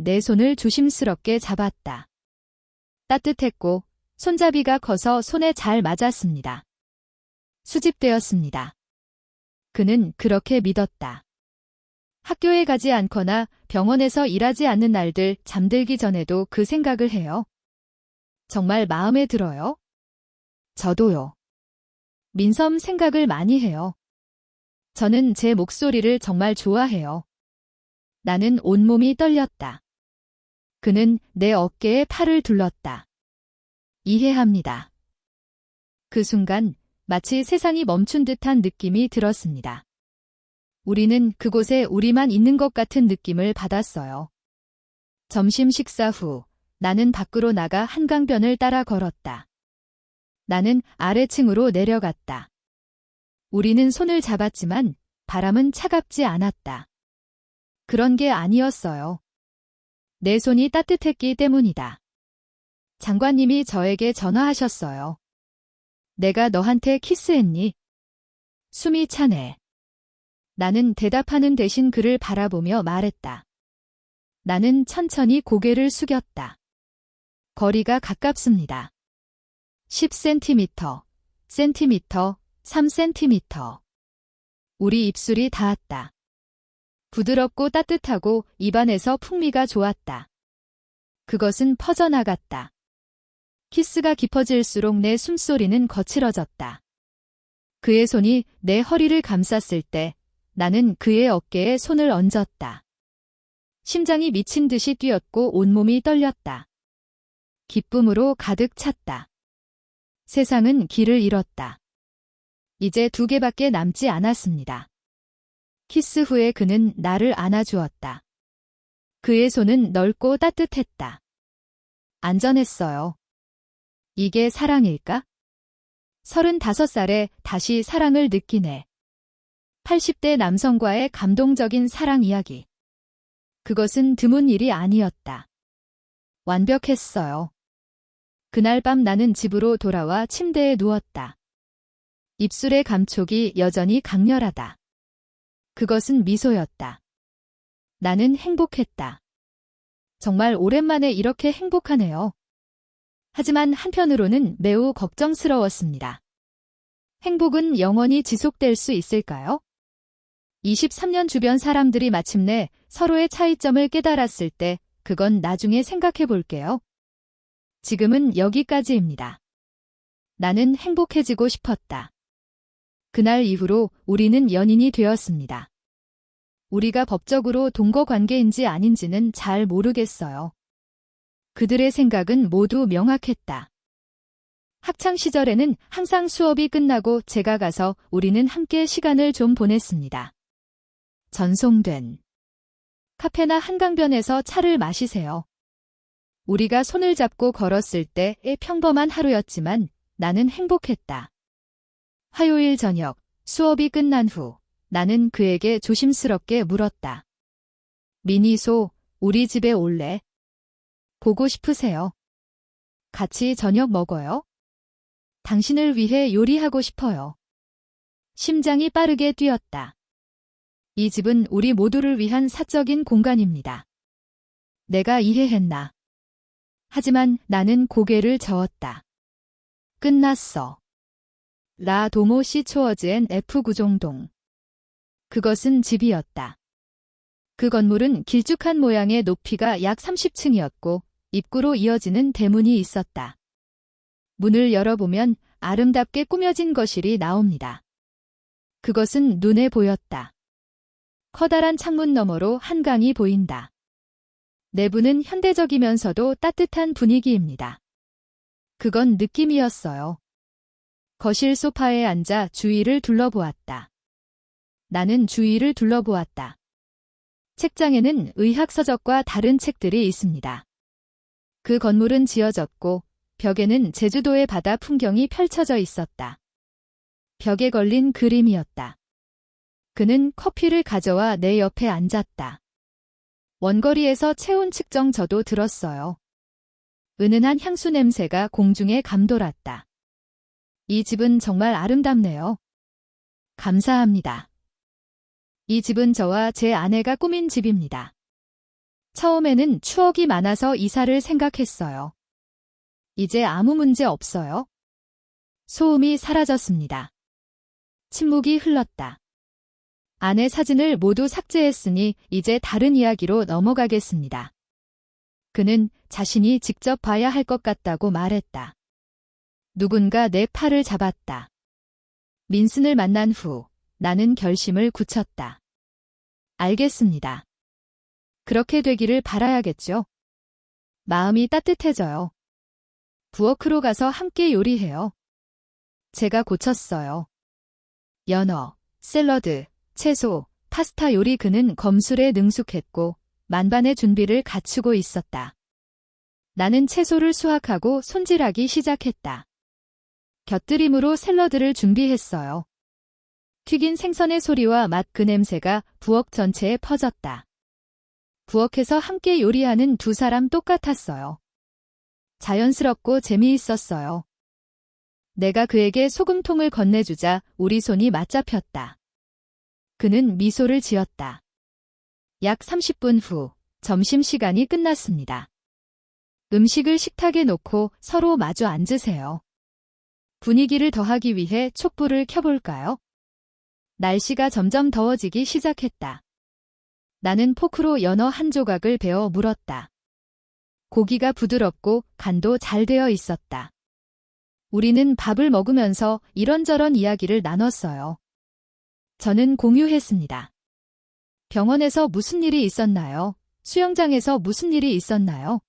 내 손을 조심스럽게 잡았다. 따뜻했고 손잡이가 커서 손에 잘 맞았습니다. 수집되었습니다. 그는 그렇게 믿었다. 학교에 가지 않거나 병원에서 일하지 않는 날들 잠들기 전에도 그 생각을 해요. 정말 마음에 들어요? 저도요. 민섬 생각을 많이 해요. 저는 제 목소리를 정말 좋아해요. 나는 온몸이 떨렸다. 그는 내 어깨에 팔을 둘렀다. 이해합니다. 그 순간 마치 세상이 멈춘 듯한 느낌이 들었습니다. 우리는 그곳에 우리만 있는 것 같은 느낌을 받았어요. 점심 식사 후 나는 밖으로 나가 한강변을 따라 걸었다. 나는 아래층으로 내려갔다. 우리는 손을 잡았지만 바람은 차갑지 않았다. 그런 게 아니었어요. 내 손이 따뜻했기 때문이다. 장관님이 저에게 전화하셨어요. 내가 너한테 키스했니? 숨이 차네. 나는 대답하는 대신 그를 바라보며 말했다. 나는 천천히 고개를 숙였다. 거리가 가깝습니다. 10cm, 센티미터, 3cm. 우리 입술이 닿았다. 부드럽고 따뜻하고 입안에서 풍미가 좋았다. 그것은 퍼져나갔다. 키스가 깊어질수록 내 숨소리는 거칠어졌다. 그의 손이 내 허리를 감쌌을 때 나는 그의 어깨에 손을 얹었다. 심장이 미친 듯이 뛰었고 온몸이 떨렸다. 기쁨으로 가득 찼다. 세상은 길을 잃었다. 이제 2개밖에 남지 않았습니다. 키스 후에 그는 나를 안아주었다. 그의 손은 넓고 따뜻했다. 안전했어요. 이게 사랑일까? 35살에 다시 사랑을 느끼네. 80대 남성과의 감동적인 사랑 이야기. 그것은 드문 일이 아니었다. 완벽했어요. 그날 밤 나는 집으로 돌아와 침대에 누웠다. 입술의 감촉이 여전히 강렬하다. 그것은 미소였다. 나는 행복했다. 정말 오랜만에 이렇게 행복하네요. 하지만 한편으로는 매우 걱정스러웠습니다. 행복은 영원히 지속될 수 있을까요? 23년 주변 사람들이 마침내 서로의 차이점을 깨달았을 때 그건 나중에 생각해 볼게요. 지금은 여기까지입니다. 나는 행복해지고 싶었다. 그날 이후로 우리는 연인이 되었습니다. 우리가 법적으로 동거 관계인지 아닌지는 잘 모르겠어요. 그들의 생각은 모두 명확했다. 학창 시절에는 항상 수업이 끝나고 제가 가서 우리는 함께 시간을 좀 보냈습니다. 전송된 카페나 한강변에서 차를 마시세요. 우리가 손을 잡고 걸었을 때의 평범한 하루였지만 나는 행복했다. 화요일 저녁 수업이 끝난 후 나는 그에게 조심스럽게 물었다. 미니소, 우리 집에 올래? 보고 싶으세요? 같이 저녁 먹어요? 당신을 위해 요리하고 싶어요. 심장이 빠르게 뛰었다. 이 집은 우리 모두를 위한 사적인 공간입니다. 내가 이해했나? 하지만 나는 고개를 저었다. 끝났어. 라 도모 시 초어즈엔 F 구종동. 그것은 집이었다. 그 건물은 길쭉한 모양의 높이가 약 30층이었고 입구로 이어지는 대문이 있었다. 문을 열어보면 아름답게 꾸며진 거실이 나옵니다. 그것은 눈에 보였다. 커다란 창문 너머로 한강이 보인다. 내부는 현대적이면서도 따뜻한 분위기입니다. 그건 느낌이었어요. 거실 소파에 앉아 주위를 둘러보았다. 나는 주위를 둘러보았다. 책장에는 의학서적과 다른 책들이 있습니다. 그 건물은 지어졌고 벽에는 제주도의 바다 풍경이 펼쳐져 있었다. 벽에 걸린 그림이었다. 그는 커피를 가져와 내 옆에 앉았다. 원거리에서 체온 측정 저도 들었어요. 은은한 향수 냄새가 공중에 감돌았다. 이 집은 정말 아름답네요. 감사합니다. 이 집은 저와 제 아내가 꾸민 집입니다. 처음에는 추억이 많아서 이사를 생각했어요. 이제 아무 문제 없어요. 소음이 사라졌습니다. 침묵이 흘렀다. 아내 사진을 모두 삭제했으니 이제 다른 이야기로 넘어가겠습니다. 그는 자신이 직접 봐야 할 것 같다고 말했다. 누군가 내 팔을 잡았다. 민슨을 만난 후 나는 결심을 굳혔다. 알겠습니다. 그렇게 되기를 바라야겠죠. 마음이 따뜻해져요. 부엌으로 가서 함께 요리해요. 제가 고쳤어요. 연어, 샐러드, 채소, 파스타 요리. 그는 검술에 능숙했고 만반의 준비를 갖추고 있었다. 나는 채소를 수확하고 손질하기 시작했다. 곁들임으로 샐러드를 준비했어요. 튀긴 생선의 소리와 맛, 그 냄새가 부엌 전체에 퍼졌다. 부엌에서 함께 요리하는 두 사람 똑같았어요. 자연스럽고 재미있었어요. 내가 그에게 소금통을 건네주자 우리 손이 맞잡혔다. 그는 미소를 지었다. 약 30분 후 점심시간이 끝났습니다. 음식을 식탁에 놓고 서로 마주 앉으세요. 분위기를 더하기 위해 촛불을 켜볼까요? 날씨가 점점 더워지기 시작했다. 나는 포크로 연어 한 조각을 베어 물었다. 고기가 부드럽고 간도 잘 되어 있었다. 우리는 밥을 먹으면서 이런저런 이야기를 나눴어요. 저는 공유했습니다. 병원에서 무슨 일이 있었나요? 수영장에서 무슨 일이 있었나요?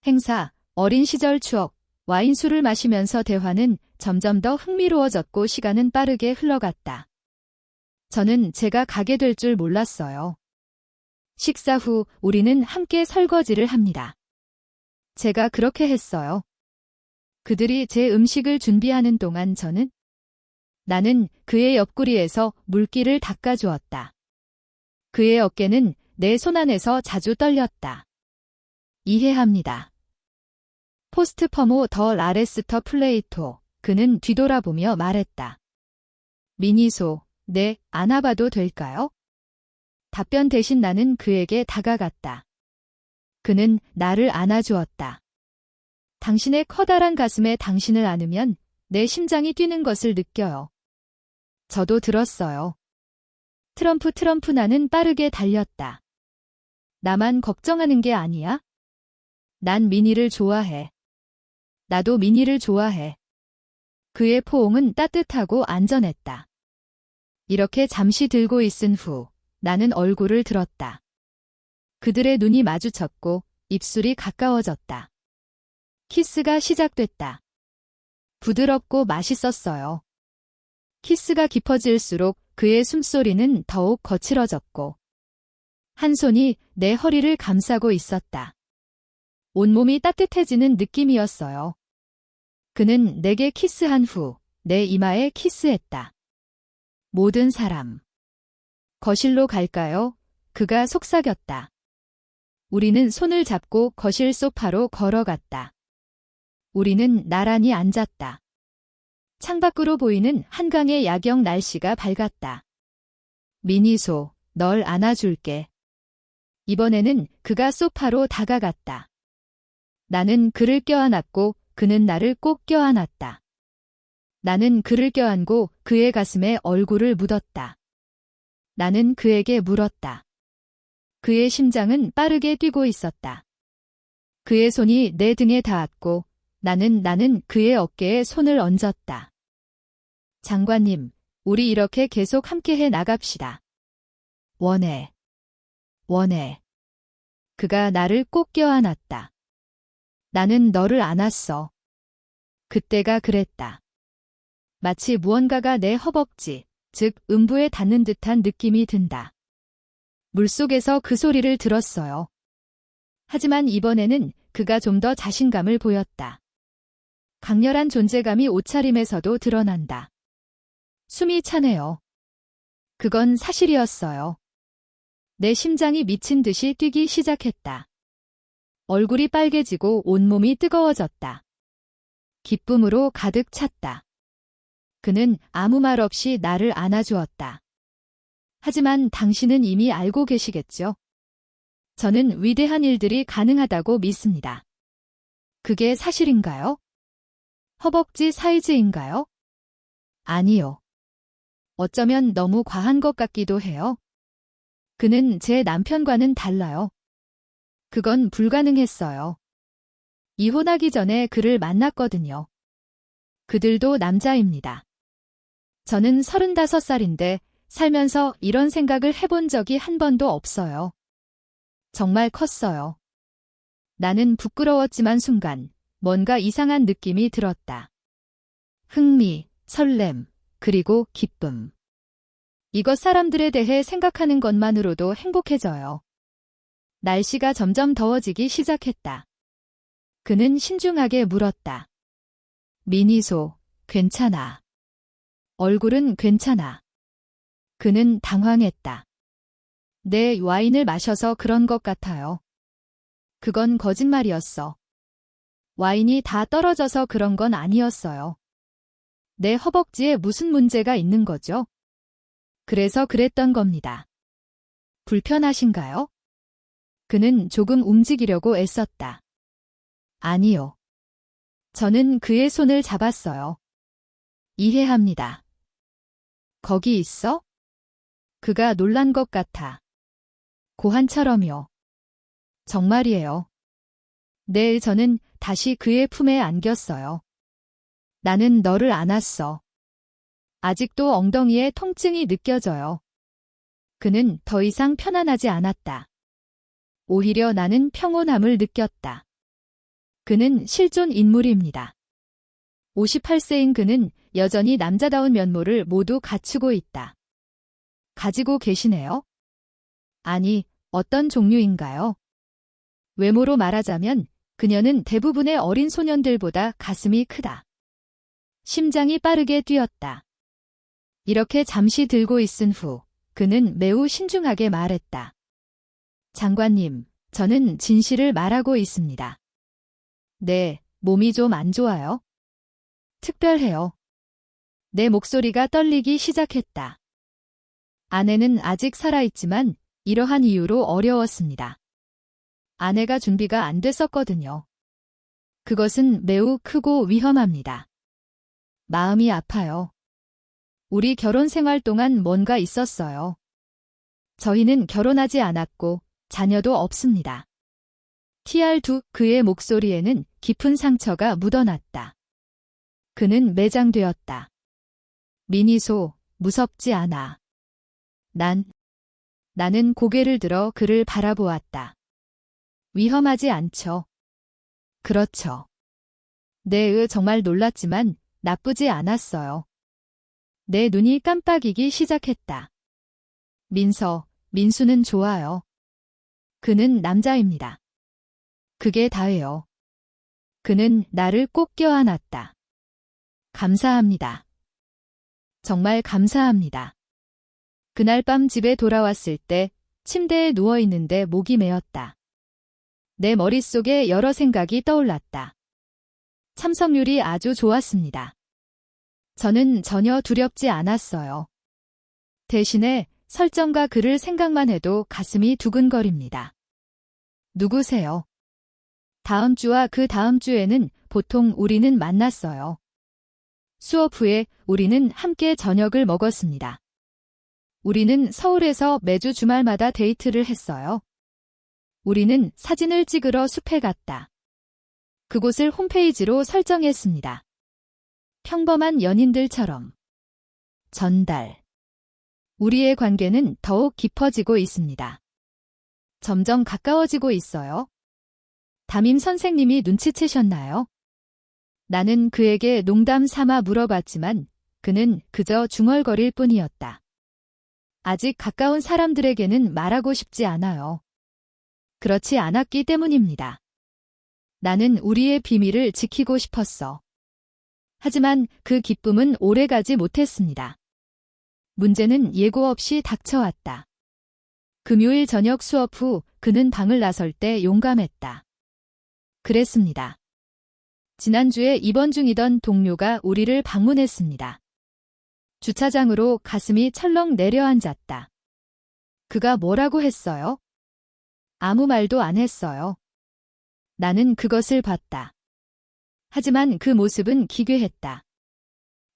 행사, 어린 시절 추억, 와인술을 마시면서 대화는 점점 더 흥미로워졌고 시간은 빠르게 흘러갔다. 저는 제가 가게 될 줄 몰랐어요. 식사 후 우리는 함께 설거지를 합니다. 제가 그렇게 했어요. 그들이 제 음식을 준비하는 동안 나는 그의 옆구리에서 물기를 닦아주었다. 그의 어깨는 내 손안에서 자주 떨렸다. 이해합니다. 포스트 퍼모 더 라레스터 플레이토. 그는 뒤돌아보며 말했다. 미니소, 네, 안아봐도 될까요? 답변 대신 나는 그에게 다가갔다. 그는 나를 안아주었다. 당신의 커다란 가슴에 당신을 안으면 내 심장이 뛰는 것을 느껴요. 저도 들었어요. 트럼프 나는 빠르게 달렸다. 나만 걱정하는 게 아니야? 난 미니를 좋아해. 나도 미니를 좋아해. 그의 포옹은 따뜻하고 안전했다. 이렇게 잠시 들고 있은 후 나는 얼굴을 들었다. 그들의 눈이 마주쳤고 입술이 가까워졌다. 키스가 시작됐다. 부드럽고 맛있었어요. 키스가 깊어질수록 그의 숨소리는 더욱 거칠어졌고 한 손이 내 허리를 감싸고 있었다. 온몸이 따뜻해지는 느낌이었어요. 그는 내게 키스한 후 내 이마에 키스했다. 모든 사람. 거실로 갈까요? 그가 속삭였다. 우리는 손을 잡고 거실 소파로 걸어갔다. 우리는 나란히 앉았다. 창밖으로 보이는 한강의 야경 날씨가 밝았다. 미니소, 널 안아줄게. 이번에는 그가 소파로 다가갔다. 나는 그를 껴안았고 그는 나를 꼭 껴안았다. 나는 그를 껴안고 그의 가슴에 얼굴을 묻었다. 나는 그에게 물었다. 그의 심장은 빠르게 뛰고 있었다. 그의 손이 내 등에 닿았고 나는 그의 어깨에 손을 얹었다. 장관님, 우리 이렇게 계속 함께해 나갑시다. 원해. 그가 나를 꼭 껴안았다. 나는 너를 안았어. 그때가 그랬다. 마치 무언가가 내 허벅지, 즉 음부에 닿는 듯한 느낌이 든다. 물속에서 그 소리를 들었어요. 하지만 이번에는 그가 좀 더 자신감을 보였다. 강렬한 존재감이 옷차림에서도 드러난다. 숨이 차네요. 그건 사실이었어요. 내 심장이 미친 듯이 뛰기 시작했다. 얼굴이 빨개지고 온몸이 뜨거워졌다. 기쁨으로 가득 찼다. 그는 아무 말 없이 나를 안아주었다. 하지만 당신은 이미 알고 계시겠죠? 저는 위대한 일들이 가능하다고 믿습니다. 그게 사실인가요? 허벅지 사이즈인가요? 아니요. 어쩌면 너무 과한 것 같기도 해요. 그는 제 남편과는 달라요. 그건 불가능했어요. 이혼하기 전에 그를 만났거든요. 그들도 남자입니다. 저는 35살인데 살면서 이런 생각을 해본 적이 한 번도 없어요. 정말 컸어요. 나는 부끄러웠지만 순간 뭔가 이상한 느낌이 들었다. 흥미, 설렘, 그리고 기쁨. 이것 사람들에 대해 생각하는 것만으로도 행복해져요. 날씨가 점점 더워지기 시작했다. 그는 신중하게 물었다. 미니소, 괜찮아. 얼굴은 괜찮아. 그는 당황했다. 내 와인을 마셔서 그런 것 같아요. 그건 거짓말이었어. 와인이 다 떨어져서 그런 건 아니었어요. 내 허벅지에 무슨 문제가 있는 거죠? 그래서 그랬던 겁니다. 불편하신가요? 그는 조금 움직이려고 애썼다. 아니요. 저는 그의 손을 잡았어요. 이해합니다. 거기 있어? 그가 놀란 것 같아. 고한처럼요. 정말이에요. 네, 저는 다시 그의 품에 안겼어요. 나는 너를 안았어. 아직도 엉덩이에 통증이 느껴져요. 그는 더 이상 편안하지 않았다. 오히려 나는 평온함을 느꼈다. 그는 실존 인물입니다. 58세인 그는 여전히 남자다운 면모를 모두 갖추고 있다. 가지고 계시네요? 아니, 어떤 종류인가요? 외모로 말하자면 그녀는 대부분의 어린 소년들보다 가슴이 크다. 심장이 빠르게 뛰었다. 이렇게 잠시 들고 있은 후 그는 매우 신중하게 말했다. 장관님, 저는 진실을 말하고 있습니다. 네, 몸이 좀 안 좋아요. 특별해요. 내 목소리가 떨리기 시작했다. 아내는 아직 살아있지만 이러한 이유로 어려웠습니다. 아내가 준비가 안 됐었거든요. 그것은 매우 크고 위험합니다. 마음이 아파요. 우리 결혼 생활 동안 뭔가 있었어요. 저희는 결혼하지 않았고 자녀도 없습니다. TR2 그의 목소리에는 깊은 상처가 묻어났다. 그는 매장되었다. 미니소, 무섭지 않아. 나는 고개를 들어 그를 바라보았다. 위험하지 않죠. 그렇죠. 네, 정말 놀랐지만 나쁘지 않았어요. 내 눈이 깜빡이기 시작했다. 민수는 좋아요. 그는 남자입니다. 그게 다예요. 그는 나를 꼭 껴안았다. 감사합니다. 정말 감사합니다. 그날 밤 집에 돌아왔을 때 침대에 누워 있는데 목이 메었다. 내 머릿속에 여러 생각이 떠올랐다. 참석률이 아주 좋았습니다. 저는 전혀 두렵지 않았어요. 대신에 설정과 글을 생각만 해도 가슴이 두근거립니다. 누구세요? 다음 주와 그 다음 주에는 보통 우리는 만났어요. 수업 후에 우리는 함께 저녁을 먹었습니다. 우리는 서울에서 매주 주말마다 데이트를 했어요. 우리는 사진을 찍으러 숲에 갔다. 그곳을 홈페이지로 설정했습니다. 평범한 연인들처럼. 전달. 우리의 관계는 더욱 깊어지고 있습니다. 점점 가까워지고 있어요. 담임 선생님이 눈치채셨나요? 나는 그에게 농담 삼아 물어봤지만 그는 그저 중얼거릴 뿐이었다. 아직 가까운 사람들에게는 말하고 싶지 않아요. 그렇지 않았기 때문입니다. 나는 우리의 비밀을 지키고 싶었어. 하지만 그 기쁨은 오래가지 못했습니다. 문제는 예고 없이 닥쳐왔다. 금요일 저녁 수업 후 그는 방을 나설 때 용감했다. 그랬습니다. 지난주에 입원 중이던 동료가 우리를 방문했습니다. 주차장으로 가슴이 철렁 내려앉았다. 그가 뭐라고 했어요? 아무 말도 안 했어요. 나는 그것을 봤다. 하지만 그 모습은 기괴했다.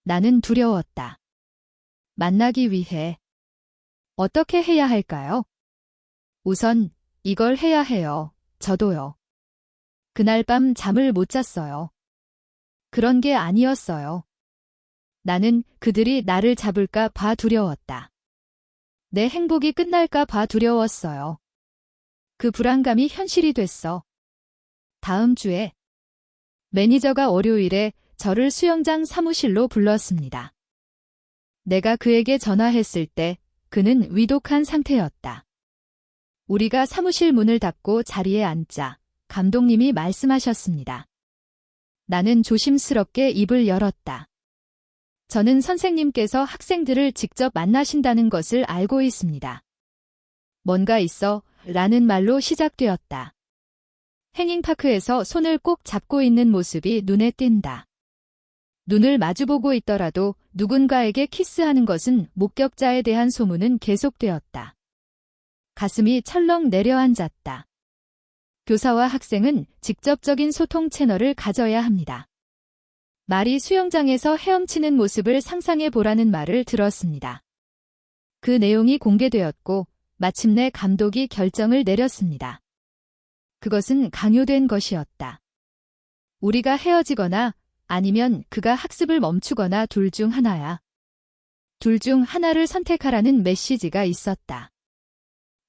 나는 두려웠다. 만나기 위해 어떻게 해야 할까요? 우선 이걸 해야 해요. 저도요. 그날 밤 잠을 못 잤어요. 그런 게 아니었어요. 나는 그들이 나를 잡을까 봐 두려웠다. 내 행복이 끝날까 봐 두려웠어요. 그 불안감이 현실이 됐어. 다음 주에 매니저가 월요일에 저를 수영장 사무실로 불렀습니다. 내가 그에게 전화했을 때 그는 위독한 상태였다. 우리가 사무실 문을 닫고 자리에 앉자 감독님이 말씀하셨습니다. 나는 조심스럽게 입을 열었다. 저는 선생님께서 학생들을 직접 만나신다는 것을 알고 있습니다. 뭔가 있어 라는 말로 시작되었다. 행잉파크에서 손을 꼭 잡고 있는 모습이 눈에 띈다. 눈을 마주보고 있더라도 누군가에게 키스하는 것은 목격자에 대한 소문은 계속되었다. 가슴이 철렁 내려앉았다. 교사와 학생은 직접적인 소통 채널을 가져야 합니다. 말이 수영장에서 헤엄치는 모습을 상상해 보라는 말을 들었습니다. 그 내용이 공개되었고 마침내 감독이 결정을 내렸습니다. 그것은 강요된 것이었다. 우리가 헤어지거나 아니면 그가 학습을 멈추거나 둘 중 하나야. 둘 중 하나를 선택하라는 메시지가 있었다.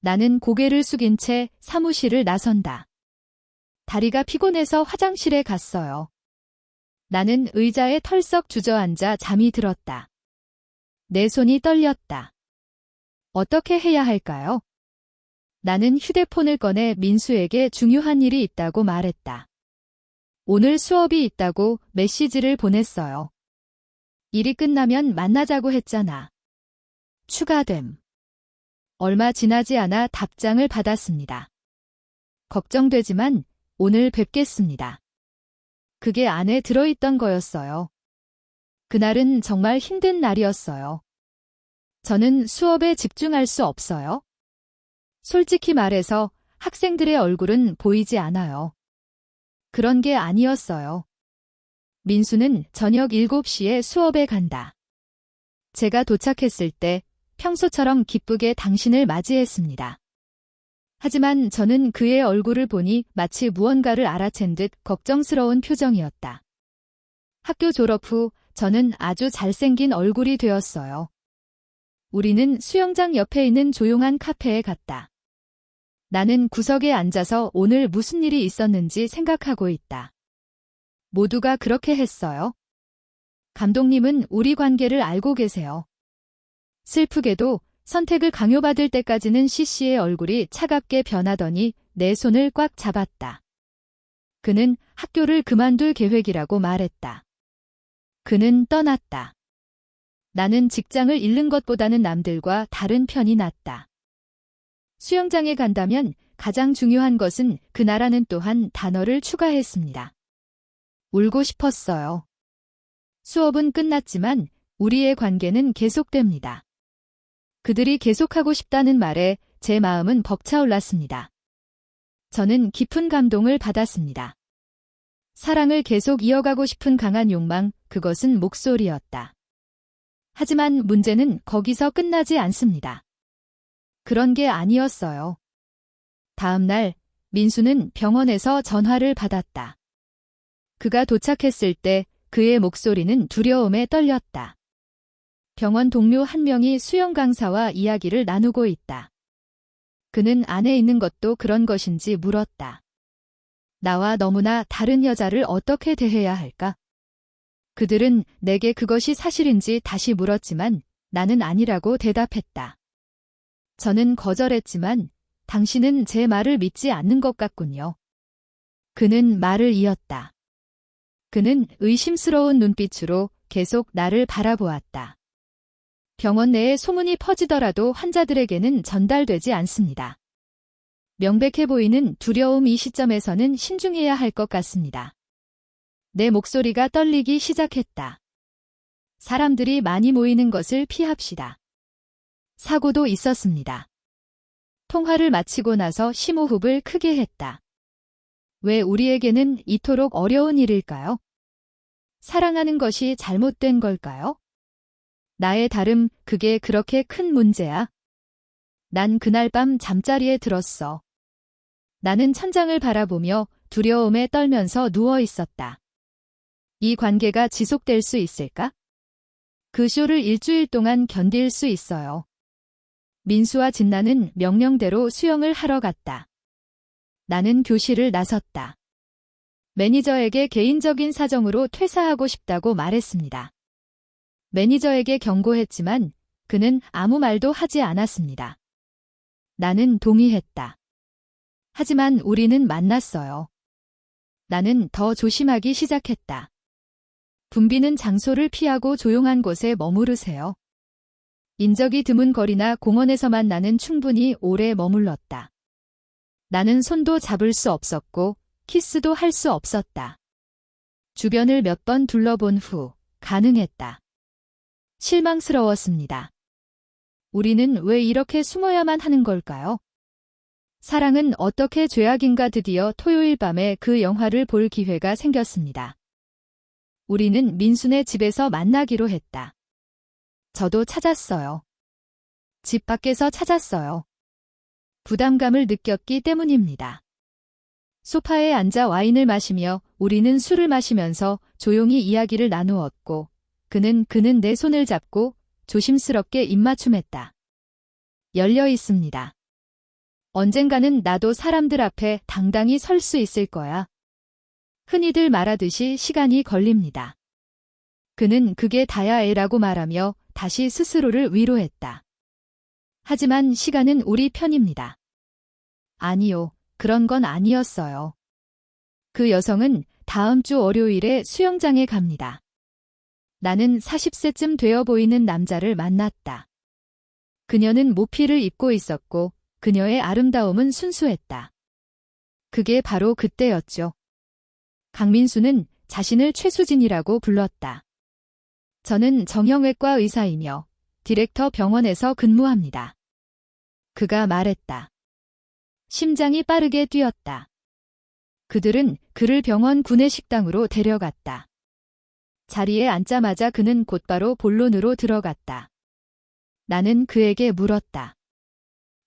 나는 고개를 숙인 채 사무실을 나선다. 다리가 피곤해서 화장실에 갔어요. 나는 의자에 털썩 주저앉아 잠이 들었다. 내 손이 떨렸다. 어떻게 해야 할까요? 나는 휴대폰을 꺼내 민수에게 중요한 일이 있다고 말했다. 오늘 수업이 있다고 메시지를 보냈어요. 일이 끝나면 만나자고 했잖아. 추가됨. 얼마 지나지 않아 답장을 받았습니다. 걱정되지만 오늘 뵙겠습니다. 그게 안에 들어있던 거였어요. 그날은 정말 힘든 날이었어요. 저는 수업에 집중할 수 없어요. 솔직히 말해서 학생들의 얼굴은 보이지 않아요. 그런 게 아니었어요. 민수는 저녁 7시에 수업에 간다. 제가 도착했을 때 평소처럼 기쁘게 당신을 맞이했습니다. 하지만 저는 그의 얼굴을 보니 마치 무언가를 알아챈 듯 걱정스러운 표정이었다. 학교 졸업 후 저는 아주 잘생긴 얼굴이 되었어요. 우리는 수영장 옆에 있는 조용한 카페에 갔다. 나는 구석에 앉아서 오늘 무슨 일이 있었는지 생각하고 있다. 모두가 그렇게 했어요. 감독님은 우리 관계를 알고 계세요. 슬프게도 선택을 강요받을 때까지는 CC의 얼굴이 차갑게 변하더니 내 손을 꽉 잡았다. 그는 학교를 그만둘 계획이라고 말했다. 그는 떠났다. 나는 직장을 잃는 것보다는 남들과 다른 편이 낫다. 수영장에 간다면 가장 중요한 것은 그나라는 또한 단어를 추가했습니다. 울고 싶었어요. 수업은 끝났지만 우리의 관계는 계속됩니다. 그들이 계속하고 싶다는 말에 제 마음은 벅차올랐습니다. 저는 깊은 감동을 받았습니다. 사랑을 계속 이어가고 싶은 강한 욕망, 그것은 목소리였다. 하지만 문제는 거기서 끝나지 않습니다. 그런 게 아니었어요. 다음 날 민수는 병원에서 전화를 받았다. 그가 도착했을 때 그의 목소리는 두려움에 떨렸다. 병원 동료 한 명이 수영 강사와 이야기를 나누고 있다. 그는 안에 있는 것도 그런 것인지 물었다. 나와 너무나 다른 여자를 어떻게 대해야 할까? 그들은 내게 그것이 사실인지 다시 물었지만 나는 아니라고 대답했다. 저는 거절했지만 당신은 제 말을 믿지 않는 것 같군요. 그는 말을 이었다. 그는 의심스러운 눈빛으로 계속 나를 바라보았다. 병원 내에 소문이 퍼지더라도 환자들에게는 전달되지 않습니다. 명백해 보이는 두려움 이 시점에서는 신중해야 할 것 같습니다. 내 목소리가 떨리기 시작했다. 사람들이 많이 모이는 것을 피합시다. 사고도 있었습니다. 통화를 마치고 나서 심호흡을 크게 했다. 왜 우리에게는 이토록 어려운 일일까요? 사랑하는 것이 잘못된 걸까요? 나의 다름, 그게 그렇게 큰 문제야? 난 그날 밤 잠자리에 들었어. 나는 천장을 바라보며 두려움에 떨면서 누워 있었다. 이 관계가 지속될 수 있을까? 그 쇼를 일주일 동안 견딜 수 있어요. 민수와 진나는 명령대로 수영을 하러 갔다. 나는 교실을 나섰다. 매니저에게 개인적인 사정으로 퇴사하고 싶다고 말했습니다. 매니저에게 경고했지만 그는 아무 말도 하지 않았습니다. 나는 동의했다. 하지만 우리는 만났어요. 나는 더 조심하기 시작했다. 붐비는 장소를 피하고 조용한 곳에 머무르세요. 인적이 드문 거리나 공원에서만 나는 충분히 오래 머물렀다. 나는 손도 잡을 수 없었고 키스도 할 수 없었다. 주변을 몇 번 둘러본 후 가능했다. 실망스러웠습니다. 우리는 왜 이렇게 숨어야만 하는 걸까요? 사랑은 어떻게 죄악인가. 드디어 토요일 밤에 그 영화를 볼 기회가 생겼습니다. 우리는 민수네 집에서 만나기로 했다. 저도 찾았어요. 집 밖에서 찾았어요. 부담감을 느꼈기 때문입니다. 소파에 앉아 와인을 마시며 우리는 술을 마시면서 조용히 이야기를 나누었고 그는 내 손을 잡고 조심스럽게 입맞춤했다. 열려 있습니다. 언젠가는 나도 사람들 앞에 당당히 설 수 있을 거야. 흔히들 말하듯이 시간이 걸립니다. 그는 그게 다야 애라고 말하며 다시 스스로를 위로했다. 하지만 시간은 우리 편입니다. 아니요, 그런 건 아니었어요. 그 여성은 다음 주 월요일에 수영장에 갑니다. 나는 40세쯤 되어 보이는 남자를 만났다. 그녀는 모피를 입고 있었고 그녀의 아름다움은 순수했다. 그게 바로 그때였죠. 강민수는 자신을 최수진이라고 불렀다. 저는 정형외과 의사이며 디렉터 병원에서 근무합니다. 그가 말했다. 심장이 빠르게 뛰었다. 그들은 그를 병원 구내식당으로 데려갔다. 자리에 앉자마자 그는 곧바로 본론으로 들어갔다. 나는 그에게 물었다.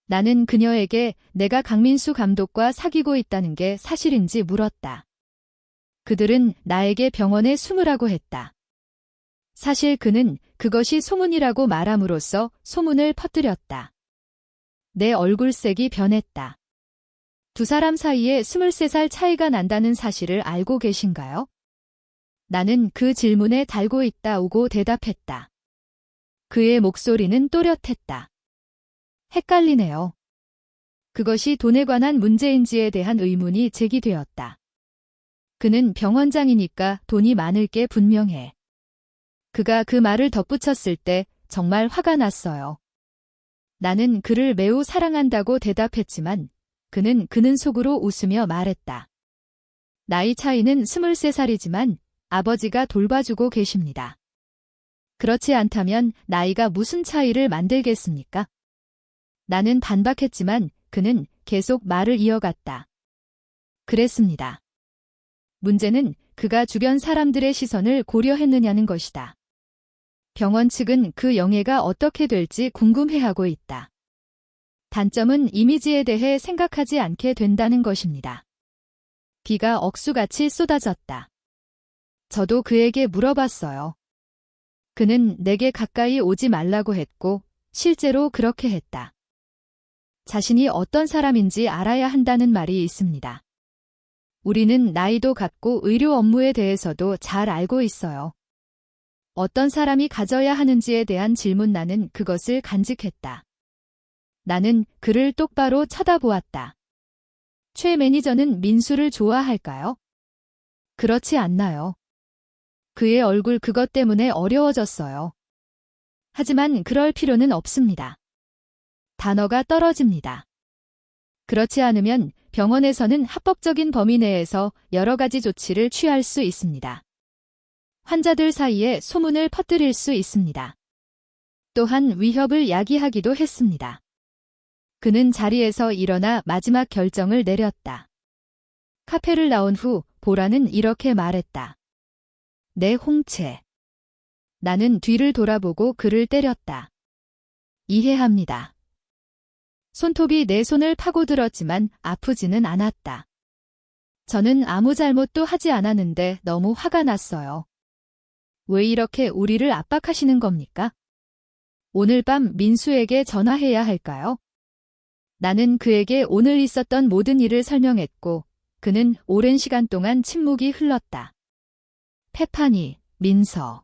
나는 그녀에게 내가 강민수 감독과 사귀고 있다는 게 사실인지 물었다. 그들은 나에게 병원에 숨으라고 했다. 사실 그는 그것이 소문이라고 말함으로써 소문을 퍼뜨렸다. 내 얼굴색이 변했다. 두 사람 사이에 23살 차이가 난다는 사실을 알고 계신가요? 나는 그 질문에 달고 있다고 대답했다. 그의 목소리는 또렷했다. 헷갈리네요. 그것이 돈에 관한 문제인지에 대한 의문이 제기되었다. 그는 병원장이니까 돈이 많을 게 분명해. 그가 그 말을 덧붙였을 때 정말 화가 났어요. 나는 그를 매우 사랑한다고 대답했지만 그는 속으로 웃으며 말했다. 나이 차이는 23살이지만 아버지가 돌봐주고 계십니다. 그렇지 않다면 나이가 무슨 차이를 만들겠습니까? 나는 반박했지만 그는 계속 말을 이어갔다. 그랬습니다. 문제는 그가 주변 사람들의 시선을 고려했느냐는 것이다. 병원 측은 그 영예가 어떻게 될지 궁금해하고 있다. 단점은 이미지에 대해 생각하지 않게 된다는 것입니다. 비가 억수같이 쏟아졌다. 저도 그에게 물어봤어요. 그는 내게 가까이 오지 말라고 했고 실제로 그렇게 했다. 자신이 어떤 사람인지 알아야 한다는 말이 있습니다. 우리는 나이도 같고 의료 업무에 대해서도 잘 알고 있어요. 어떤 사람이 가져야 하는지에 대한 질문 나는 그것을 간직했다. 나는 그를 똑바로 쳐다보았다. 최 매니저는 민수를 좋아할까요? 그렇지 않나요? 그의 얼굴 그것 때문에 어려워졌어요. 하지만 그럴 필요는 없습니다. 단어가 떨어집니다. 그렇지 않으면 병원에서는 합법적인 범위 내에서 여러 가지 조치를 취할 수 있습니다. 환자들 사이에 소문을 퍼뜨릴 수 있습니다. 또한 위협을 야기하기도 했습니다. 그는 자리에서 일어나 마지막 결정을 내렸다. 카페를 나온 후 보라는 이렇게 말했다. 내 홍채. 나는 뒤를 돌아보고 그를 때렸다. 이해합니다. 손톱이 내 손을 파고들었지만 아프지는 않았다. 저는 아무 잘못도 하지 않았는데 너무 화가 났어요. 왜 이렇게 우리를 압박하시는 겁니까? 오늘 밤 민수에게 전화해야 할까요? 나는 그에게 오늘 있었던 모든 일을 설명했고 그는 오랜 시간 동안 침묵이 흘렀다. 페파니, 민서.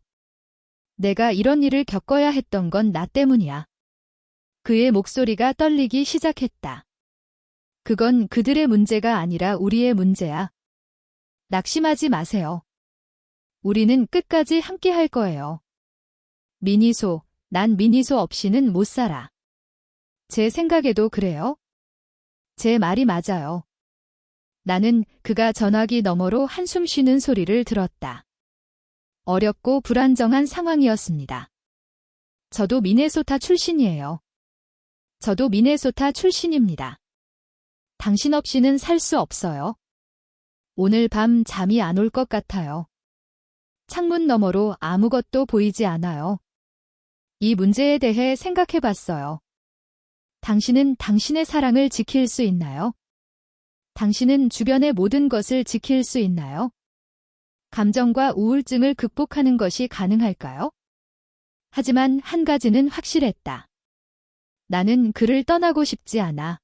내가 이런 일을 겪어야 했던 건 나 때문이야. 그의 목소리가 떨리기 시작했다. 그건 그들의 문제가 아니라 우리의 문제야. 낙심하지 마세요. 우리는 끝까지 함께 할 거예요. 미니소, 난 미니소 없이는 못 살아. 제 생각에도 그래요? 제 말이 맞아요. 나는 그가 전화기 너머로 한숨 쉬는 소리를 들었다. 어렵고 불안정한 상황이었습니다. 저도 미네소타 출신이에요. 저도 미네소타 출신입니다. 당신 없이는 살 수 없어요. 오늘 밤 잠이 안 올 것 같아요. 창문 너머로 아무것도 보이지 않아요. 이 문제에 대해 생각해 봤어요. 당신은 당신의 사랑을 지킬 수 있나요? 당신은 주변의 모든 것을 지킬 수 있나요? 감정과 우울증을 극복하는 것이 가능할까요? 하지만 한 가지는 확실했다. 나는 그를 떠나고 싶지 않아.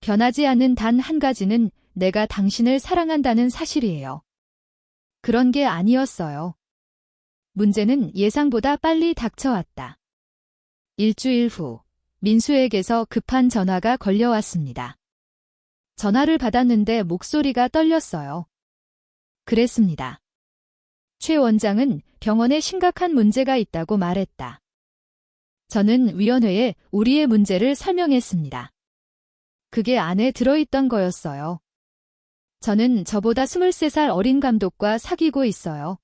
변하지 않는 단 한 가지는 내가 당신을 사랑한다는 사실이에요. 그런 게 아니었어요. 문제는 예상보다 빨리 닥쳐왔다. 일주일 후, 민수에게서 급한 전화가 걸려왔습니다. 전화를 받았는데 목소리가 떨렸어요. 그랬습니다. 최 원장은 병원에 심각한 문제가 있다고 말했다. 저는 위원회에 우리의 문제를 설명했습니다. 그게 안에 들어있던 거였어요. 저는 저보다 23살 어린 감독과 사귀고 있어요.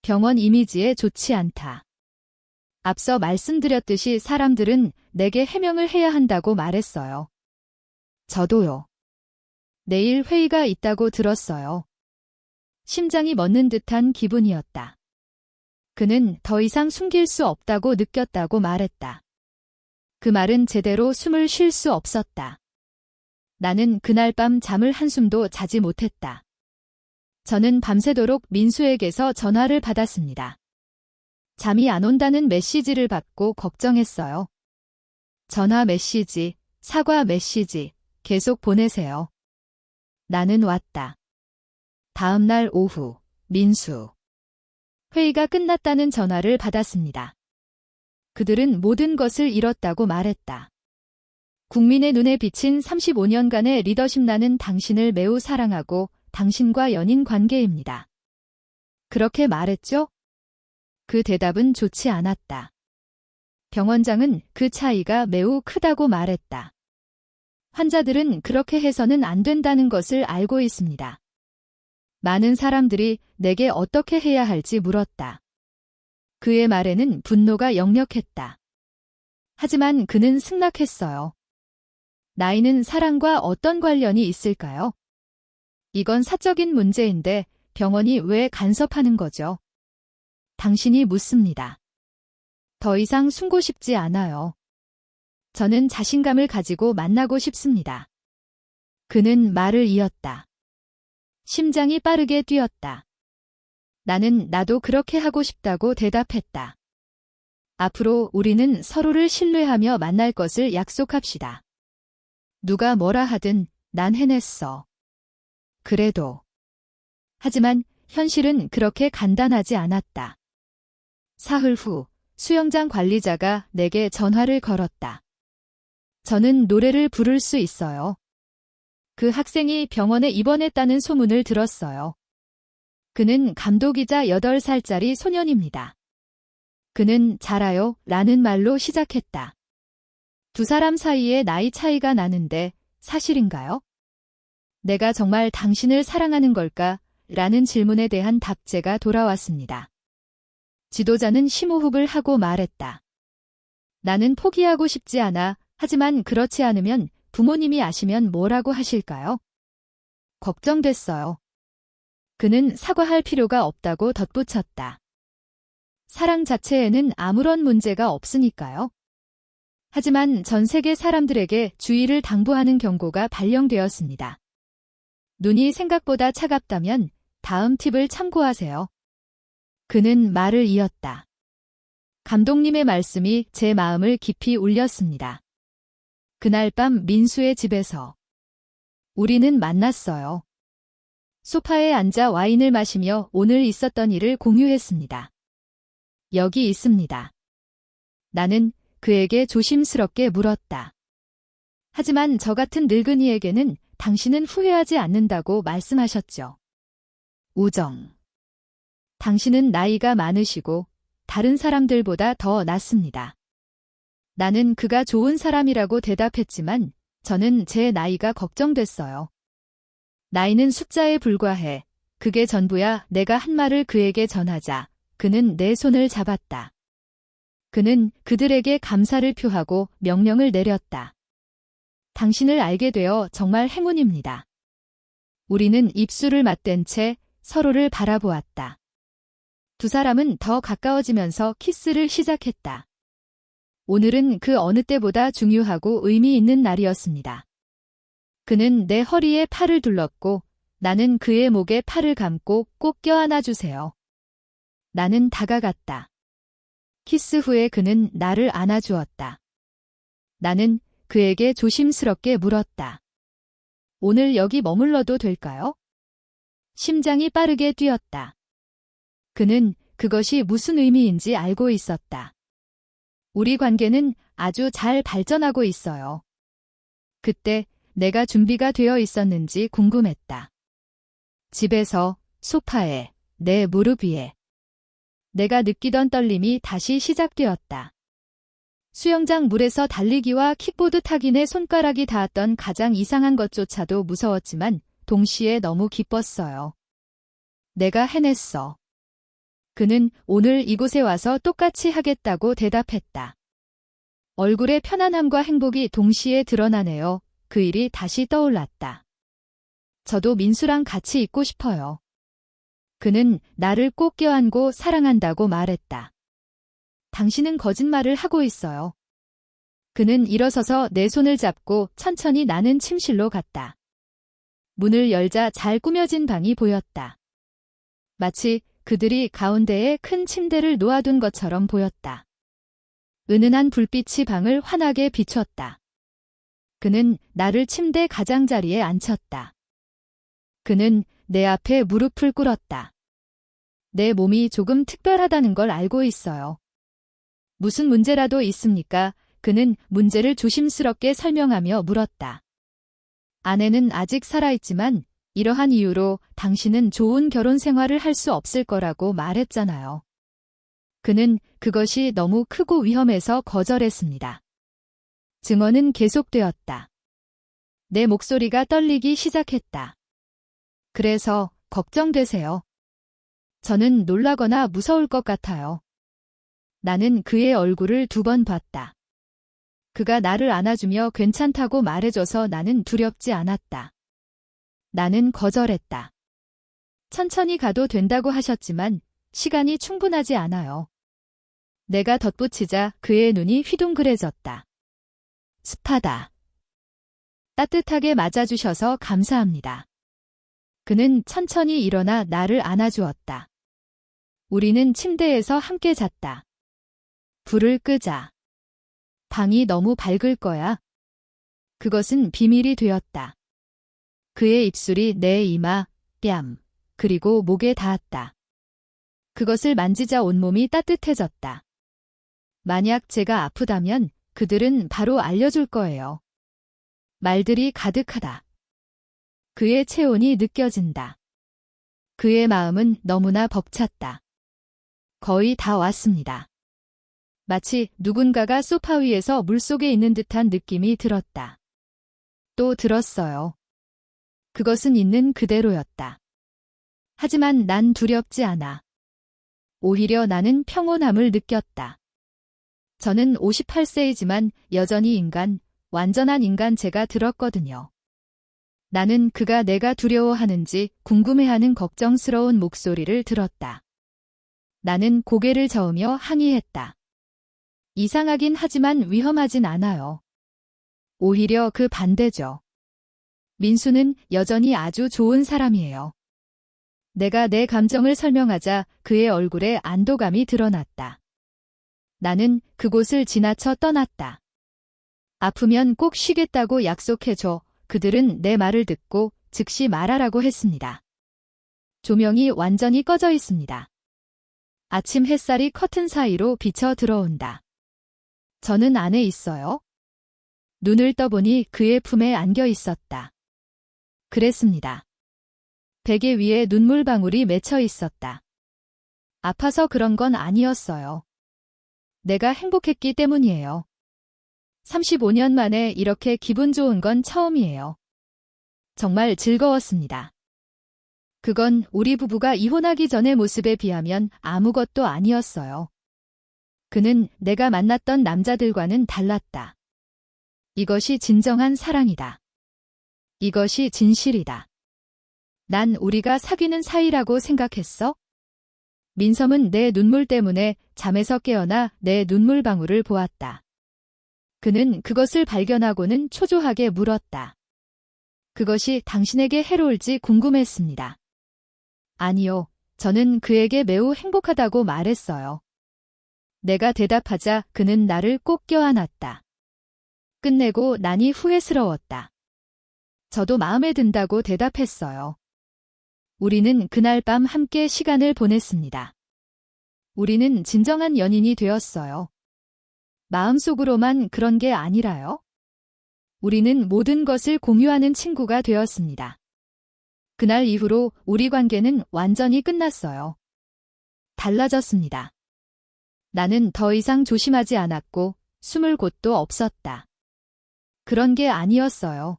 병원 이미지에 좋지 않다. 앞서 말씀드렸듯이 사람들은 내게 해명을 해야 한다고 말했어요. 저도요. 내일 회의가 있다고 들었어요. 심장이 멎는 듯한 기분이었다. 그는 더 이상 숨길 수 없다고 느꼈다고 말했다. 그 말은 제대로 숨을 쉴 수 없었다. 나는 그날 밤 잠을 한숨도 자지 못했다. 저는 밤새도록 민수에게서 전화를 받았습니다. 잠이 안 온다는 메시지를 받고 걱정했어요. 전화 메시지, 사과 메시지, 계속 보내세요. 나는 왔다. 다음 날 오후, 민수. 회의가 끝났다는 전화를 받았습니다. 그들은 모든 것을 잃었다고 말했다. 국민의 눈에 비친 35년간의 리더십 나는 당신을 매우 사랑하고 당신과 연인 관계입니다. 그렇게 말했죠? 그 대답은 좋지 않았다. 병원장은 그 차이가 매우 크다고 말했다. 환자들은 그렇게 해서는 안 된다는 것을 알고 있습니다. 많은 사람들이 내게 어떻게 해야 할지 물었다. 그의 말에는 분노가 역력했다. 하지만 그는 승낙했어요. 나이는 사랑과 어떤 관련이 있을까요? 이건 사적인 문제인데 병원이 왜 간섭하는 거죠? 당신이 묻습니다. 더 이상 숨고 싶지 않아요. 저는 자신감을 가지고 만나고 싶습니다. 그는 말을 이었다. 심장이 빠르게 뛰었다. 나도 그렇게 하고 싶다고 대답했다. 앞으로 우리는 서로를 신뢰하며 만날 것을 약속합시다. 누가 뭐라 하든 난 해냈어. 그래도. 하지만 현실은 그렇게 간단하지 않았다. 사흘 후 수영장 관리자가 내게 전화를 걸었다. 저는 노래를 부를 수 있어요. 그 학생이 병원에 입원했다는 소문을 들었어요. 그는 감독이자 8살짜리 소년입니다. 그는 잘아요 라는 말로 시작했다. 두 사람 사이에 나이 차이가 나는데 사실인가요? 내가 정말 당신을 사랑하는 걸까? 라는 질문에 대한 답재가 돌아왔습니다. 지도자는 심호흡을 하고 말했다. 나는 포기하고 싶지 않아. 하지만 그렇지 않으면 부모님이 아시면 뭐라고 하실까요? 걱정됐어요. 그는 사과할 필요가 없다고 덧붙였다. 사랑 자체에는 아무런 문제가 없으니까요. 하지만 전 세계 사람들에게 주의를 당부하는 경고가 발령되었습니다. 눈이 생각보다 차갑다면 다음 팁을 참고하세요. 그는 말을 이었다. 감독님의 말씀이 제 마음을 깊이 울렸습니다. 그날 밤 민수의 집에서 우리는 만났어요. 소파에 앉아 와인을 마시며 오늘 있었던 일을 공유했습니다. 여기 있습니다. 나는 그에게 조심스럽게 물었다. 하지만 저 같은 늙은이에게는 당신은 후회하지 않는다고 말씀하셨죠. 우정. 당신은 나이가 많으시고 다른 사람들보다 더 낫습니다. 나는 그가 좋은 사람이라고 대답했지만 저는 제 나이가 걱정됐어요. 나이는 숫자에 불과해. 그게 전부야. 내가 한 말을 그에게 전하자. 그는 내 손을 잡았다. 그는 그들에게 감사를 표하고 명령을 내렸다. 당신을 알게 되어 정말 행운입니다. 우리는 입술을 맞댄 채 서로를 바라보았다. 두 사람은 더 가까워지면서 키스를 시작했다. 오늘은 그 어느 때보다 중요하고 의미 있는 날이었습니다. 그는 내 허리에 팔을 둘렀고 나는 그의 목에 팔을 감고 꼭 껴안아 주세요. 나는 다가갔다. 키스 후에 그는 나를 안아주었다. 나는 그에게 조심스럽게 물었다. 오늘 여기 머물러도 될까요? 심장이 빠르게 뛰었다. 그는 그것이 무슨 의미인지 알고 있었다. 우리 관계는 아주 잘 발전하고 있어요. 그때 내가 준비가 되어 있었는지 궁금했다. 집에서, 소파에, 내 무릎 위에. 내가 느끼던 떨림이 다시 시작되었다. 수영장 물에서 달리기와 킥보드 타기 내 손가락이 닿았던 가장 이상한 것조차도 무서웠지만 동시에 너무 기뻤어요. 내가 해냈어. 그는 오늘 이곳에 와서 똑같이 하겠다고 대답했다. 얼굴의 편안함과 행복이 동시에 드러나네요. 그 일이 다시 떠올랐다. 저도 민수랑 같이 있고 싶어요. 그는 나를 꼭 껴안고 사랑한다고 말했다. 당신은 거짓말을 하고 있어요. 그는 일어서서 내 손을 잡고 천천히 나는 침실로 갔다. 문을 열자 잘 꾸며진 방이 보였다. 마치 그들이 가운데에 큰 침대를 놓아둔 것처럼 보였다. 은은한 불빛이 방을 환하게 비췄다. 그는 나를 침대 가장자리에 앉혔다. 그는 내 앞에 무릎을 꿇었다. 내 몸이 조금 특별하다는 걸 알고 있어요. 무슨 문제라도 있습니까? 그는 문제를 조심스럽게 설명하며 물었다. 아내는 아직 살아있지만 이러한 이유로 당신은 좋은 결혼 생활을 할 수 없을 거라고 말했잖아요. 그는 그것이 너무 크고 위험해서 거절했습니다. 증언은 계속되었다. 내 목소리가 떨리기 시작했다. 그래서 걱정되세요. 저는 놀라거나 무서울 것 같아요. 나는 그의 얼굴을 2번 봤다. 그가 나를 안아주며 괜찮다고 말해줘서 나는 두렵지 않았다. 나는 거절했다. 천천히 가도 된다고 하셨지만 시간이 충분하지 않아요. 내가 덧붙이자 그의 눈이 휘둥그레졌다. 습하다. 따뜻하게 맞아주셔서 감사합니다. 그는 천천히 일어나 나를 안아주었다. 우리는 침대에서 함께 잤다. 불을 끄자. 방이 너무 밝을 거야. 그것은 비밀이 되었다. 그의 입술이 내 이마, 뺨, 그리고 목에 닿았다. 그것을 만지자 온몸이 따뜻해졌다. 만약 제가 아프다면 그들은 바로 알려줄 거예요. 말들이 가득하다. 그의 체온이 느껴진다. 그의 마음은 너무나 벅찼다. 거의 다 왔습니다. 마치 누군가가 소파 위에서 물속에 있는 듯한 느낌이 들었다. 또 들었어요. 그것은 있는 그대로였다. 하지만 난 두렵지 않아. 오히려 나는 평온함을 느꼈다. 저는 58세이지만 여전히 완전한 인간체가 들었거든요. 나는 그가 내가 두려워하는지 궁금해하는 걱정스러운 목소리를 들었다. 나는 고개를 저으며 항의했다. 이상하긴 하지만 위험하진 않아요. 오히려 그 반대죠. 민수는 여전히 아주 좋은 사람이에요. 내가 내 감정을 설명하자 그의 얼굴에 안도감이 드러났다. 나는 그곳을 지나쳐 떠났다. 아프면 꼭 쉬겠다고 약속해줘. 그들은 내 말을 듣고 즉시 말하라고 했습니다. 조명이 완전히 꺼져 있습니다. 아침 햇살이 커튼 사이로 비쳐 들어온다. 저는 안에 있어요. 눈을 떠보니 그의 품에 안겨 있었다. 그랬습니다. 베개 위에 눈물방울이 맺혀 있었다. 아파서 그런 건 아니었어요. 내가 행복했기 때문이에요. 35년 만에 이렇게 기분 좋은 건 처음이에요. 정말 즐거웠습니다. 그건 우리 부부가 이혼하기 전의 모습에 비하면 아무것도 아니었어요. 그는 내가 만났던 남자들과는 달랐다. 이것이 진정한 사랑이다. 이것이 진실이다. 난 우리가 사귀는 사이라고 생각했어? 민섬은 내 눈물 때문에 잠에서 깨어나 내 눈물방울을 보았다. 그는 그것을 발견하고는 초조하게 물었다. 그것이 당신에게 해로울지 궁금했습니다. 아니요, 저는 그에게 매우 행복하다고 말했어요. 내가 대답하자 그는 나를 꼭 껴안았다. 끝내고 나니 후회스러웠다. 저도 마음에 든다고 대답했어요. 우리는 그날 밤 함께 시간을 보냈습니다. 우리는 진정한 연인이 되었어요. 마음속으로만 그런 게 아니라요. 우리는 모든 것을 공유하는 친구가 되었습니다. 그날 이후로 우리 관계는 완전히 끝났어요. 달라졌습니다. 나는 더 이상 조심하지 않았고 숨을 곳도 없었다. 그런 게 아니었어요.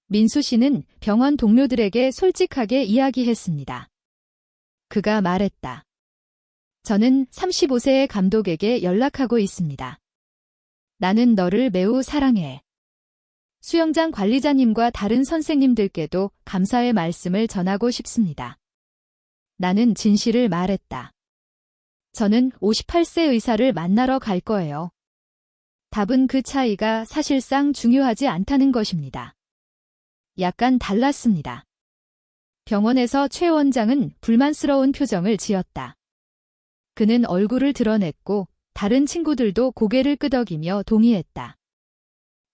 민수 씨는 병원 동료들에게 솔직하게 이야기했습니다. 그가 말했다. 저는 35세의 감독에게 연락하고 있습니다. 나는 너를 매우 사랑해. 수영장 관리자님과 다른 선생님들께도 감사의 말씀을 전하고 싶습니다. 나는 진실을 말했다. 저는 58세 의사를 만나러 갈 거예요. 답은 그 차이가 사실상 중요하지 않다는 것입니다. 약간 달랐습니다. 병원에서 최 원장은 불만스러운 표정을 지었다. 그는 얼굴을 드러냈고 다른 친구들도 고개를 끄덕이며 동의했다.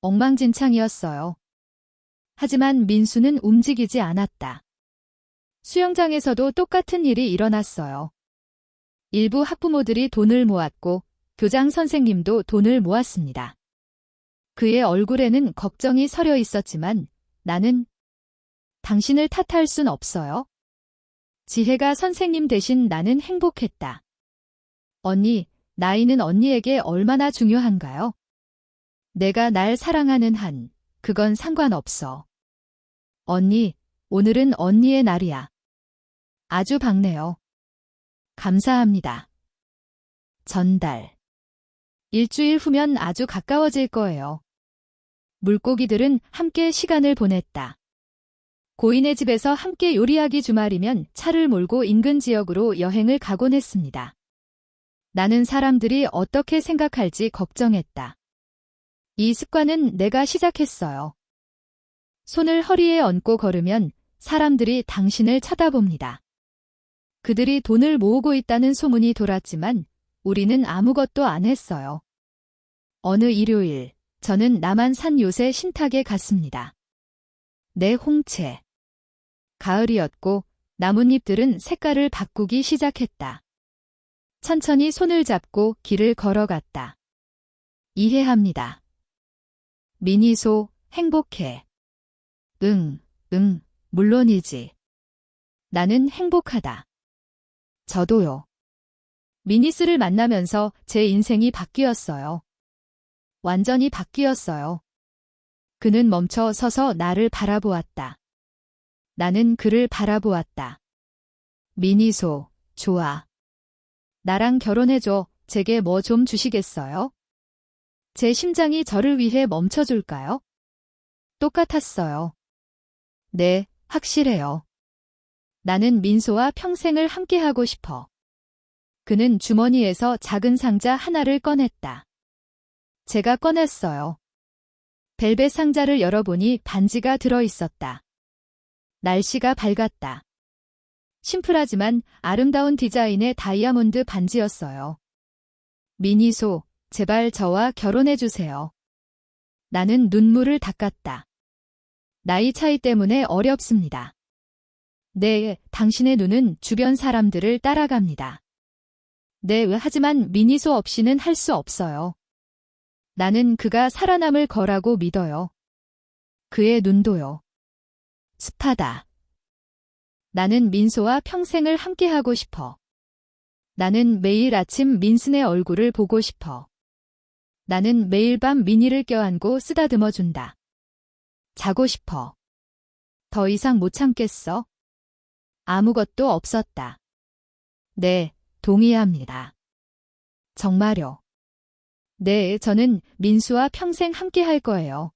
엉망진창이었어요. 하지만 민수는 움직이지 않았다. 수영장에서도 똑같은 일이 일어났어요. 일부 학부모들이 돈을 모았고 교장 선생님도 돈을 모았습니다. 그의 얼굴에는 걱정이 서려 있었지만 나는 당신을 탓할 순 없어요. 지혜가 선생님 대신 나는 행복했다. 언니, 나이는 언니에게 얼마나 중요한가요? 내가 날 사랑하는 한, 그건 상관없어. 언니, 오늘은 언니의 날이야. 아주 밝네요. 감사합니다. 전달. 일주일 후면 아주 가까워질 거예요. 물고기들은 함께 시간을 보냈다. 고인의 집에서 함께 요리하기 주말이면 차를 몰고 인근 지역으로 여행을 가곤 했습니다. 나는 사람들이 어떻게 생각할지 걱정했다. 이 습관은 내가 시작했어요. 손을 허리에 얹고 걸으면 사람들이 당신을 쳐다봅니다. 그들이 돈을 모으고 있다는 소문이 돌았지만 우리는 아무것도 안 했어요. 어느 일요일, 저는 남한산 요새 신탁에 갔습니다. 내 홍채. 가을이었고 나뭇잎들은 색깔을 바꾸기 시작했다. 천천히 손을 잡고 길을 걸어갔다. 이해합니다. 미니소, 행복해. 응, 물론이지. 나는 행복하다. 저도요. 미니스를 만나면서 제 인생이 바뀌었어요. 완전히 바뀌었어요. 그는 멈춰 서서 나를 바라보았다. 나는 그를 바라보았다. 미니소, 좋아. 나랑 결혼해줘. 제게 뭐 좀 주시겠어요? 제 심장이 저를 위해 멈춰줄까요? 똑같았어요. 네, 확실해요. 나는 민소와 평생을 함께하고 싶어. 그는 주머니에서 작은 상자 하나를 꺼냈다. 제가 꺼냈어요. 벨벳 상자를 열어보니 반지가 들어있었다. 날씨가 밝았다. 심플하지만 아름다운 디자인의 다이아몬드 반지였어요. 미니소, 제발 저와 결혼해주세요. 나는 눈물을 닦았다. 나이 차이 때문에 어렵습니다. 네, 당신의 눈은 주변 사람들을 따라갑니다. 네, 하지만 미니소 없이는 할 수 없어요. 나는 그가 살아남을 거라고 믿어요. 그의 눈도요. 습하다. 나는 민소와 평생을 함께하고 싶어. 나는 매일 아침 민슨의 얼굴을 보고 싶어. 나는 매일 밤 미니를 껴안고 쓰다듬어 준다. 자고 싶어. 더 이상 못 참겠어. 아무것도 없었다. 네, 동의합니다. 정말요. 네, 저는 민수와 평생 함께 할 거예요.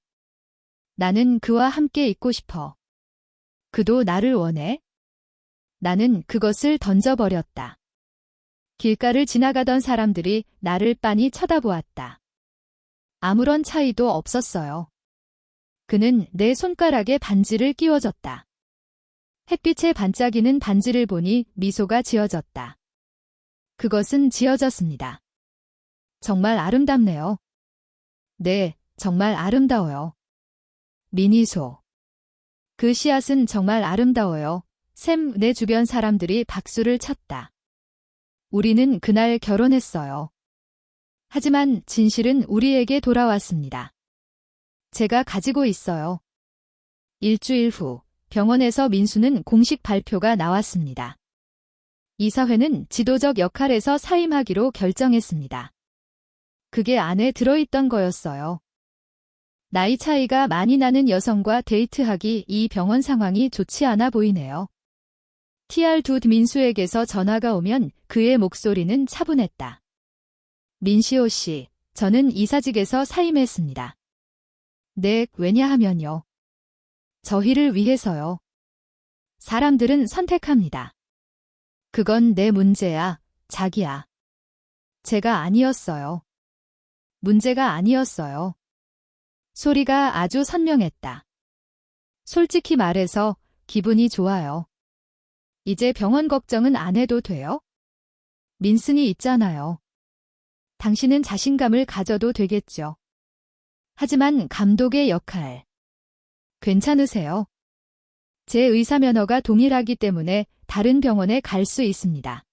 나는 그와 함께 있고 싶어. 그도 나를 원해? 나는 그것을 던져버렸다. 길가를 지나가던 사람들이 나를 빤히 쳐다보았다. 아무런 차이도 없었어요. 그는 내 손가락에 반지를 끼워줬다. 햇빛에 반짝이는 반지를 보니 미소가 지어졌다. 그것은 지어졌습니다. 정말 아름답네요. 네, 정말 아름다워요. 미니소. 그 씨앗은 정말 아름다워요. 샘, 내 주변 사람들이 박수를 쳤다. 우리는 그날 결혼했어요. 하지만 진실은 우리에게 돌아왔습니다. 제가 가지고 있어요. 일주일 후 병원에서 민수는 공식 발표가 나왔습니다. 이사회는 지도적 역할에서 사임하기로 결정했습니다. 그게 안에 들어있던 거였어요. 나이 차이가 많이 나는 여성과 데이트하기 이 병원 상황이 좋지 않아 보이네요. TR2 민수에게서 전화가 오면 그의 목소리는 차분했다. 민시호 씨, 저는 이사직에서 사임했습니다. 네, 왜냐하면요. 저희를 위해서요. 사람들은 선택합니다. 그건 내 문제야, 자기야. 제가 아니었어요. 문제가 아니었어요. 소리가 아주 선명했다. 솔직히 말해서 기분이 좋아요. 이제 병원 걱정은 안 해도 돼요? 민슨이 있잖아요. 당신은 자신감을 가져도 되겠죠. 하지만 감독의 역할. 괜찮으세요? 제 의사면허가 동일하기 때문에 다른 병원에 갈 수 있습니다.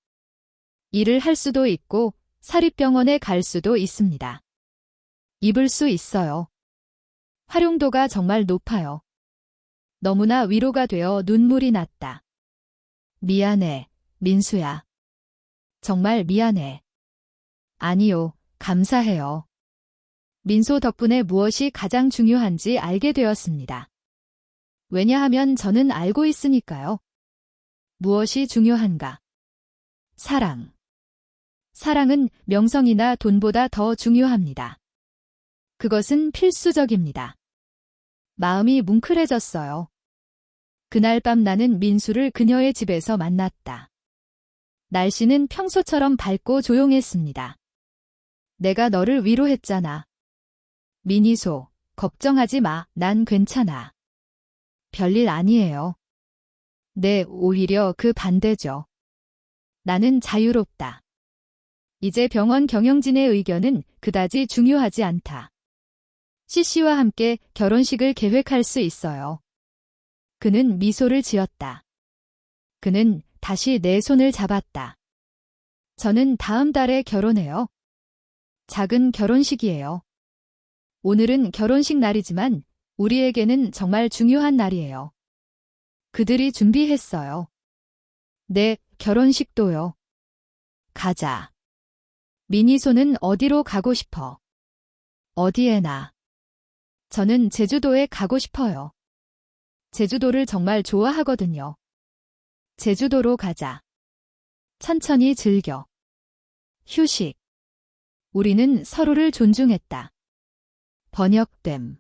일을 할 수도 있고 사립병원에 갈 수도 있습니다. 입을 수 있어요. 활용도가 정말 높아요. 너무나 위로가 되어 눈물이 났다. 미안해, 민수야. 정말 미안해. 아니요, 감사해요. 민소 덕분에 무엇이 가장 중요한지 알게 되었습니다. 왜냐하면 저는 알고 있으니까요. 무엇이 중요한가? 사랑. 사랑은 명성이나 돈보다 더 중요합니다. 그것은 필수적입니다. 마음이 뭉클해졌어요. 그날 밤 나는 민수를 그녀의 집에서 만났다. 날씨는 평소처럼 밝고 조용했습니다. 내가 너를 위로했잖아. 민희소, 걱정하지 마, 난 괜찮아. 별일 아니에요. 네, 오히려 그 반대죠. 나는 자유롭다. 이제 병원 경영진의 의견은 그다지 중요하지 않다. C씨와 함께 결혼식을 계획할 수 있어요. 그는 미소를 지었다. 그는 다시 내 손을 잡았다. 저는 다음 달에 결혼해요. 작은 결혼식이에요. 오늘은 결혼식 날이지만 우리에게는 정말 중요한 날이에요. 그들이 준비했어요. 네, 결혼식도요. 가자. 민희소는 어디로 가고 싶어? 어디에나. 저는 제주도에 가고 싶어요. 제주도를 정말 좋아하거든요. 제주도로 가자. 천천히 즐겨. 휴식. 우리는 서로를 존중했다. 번역됨.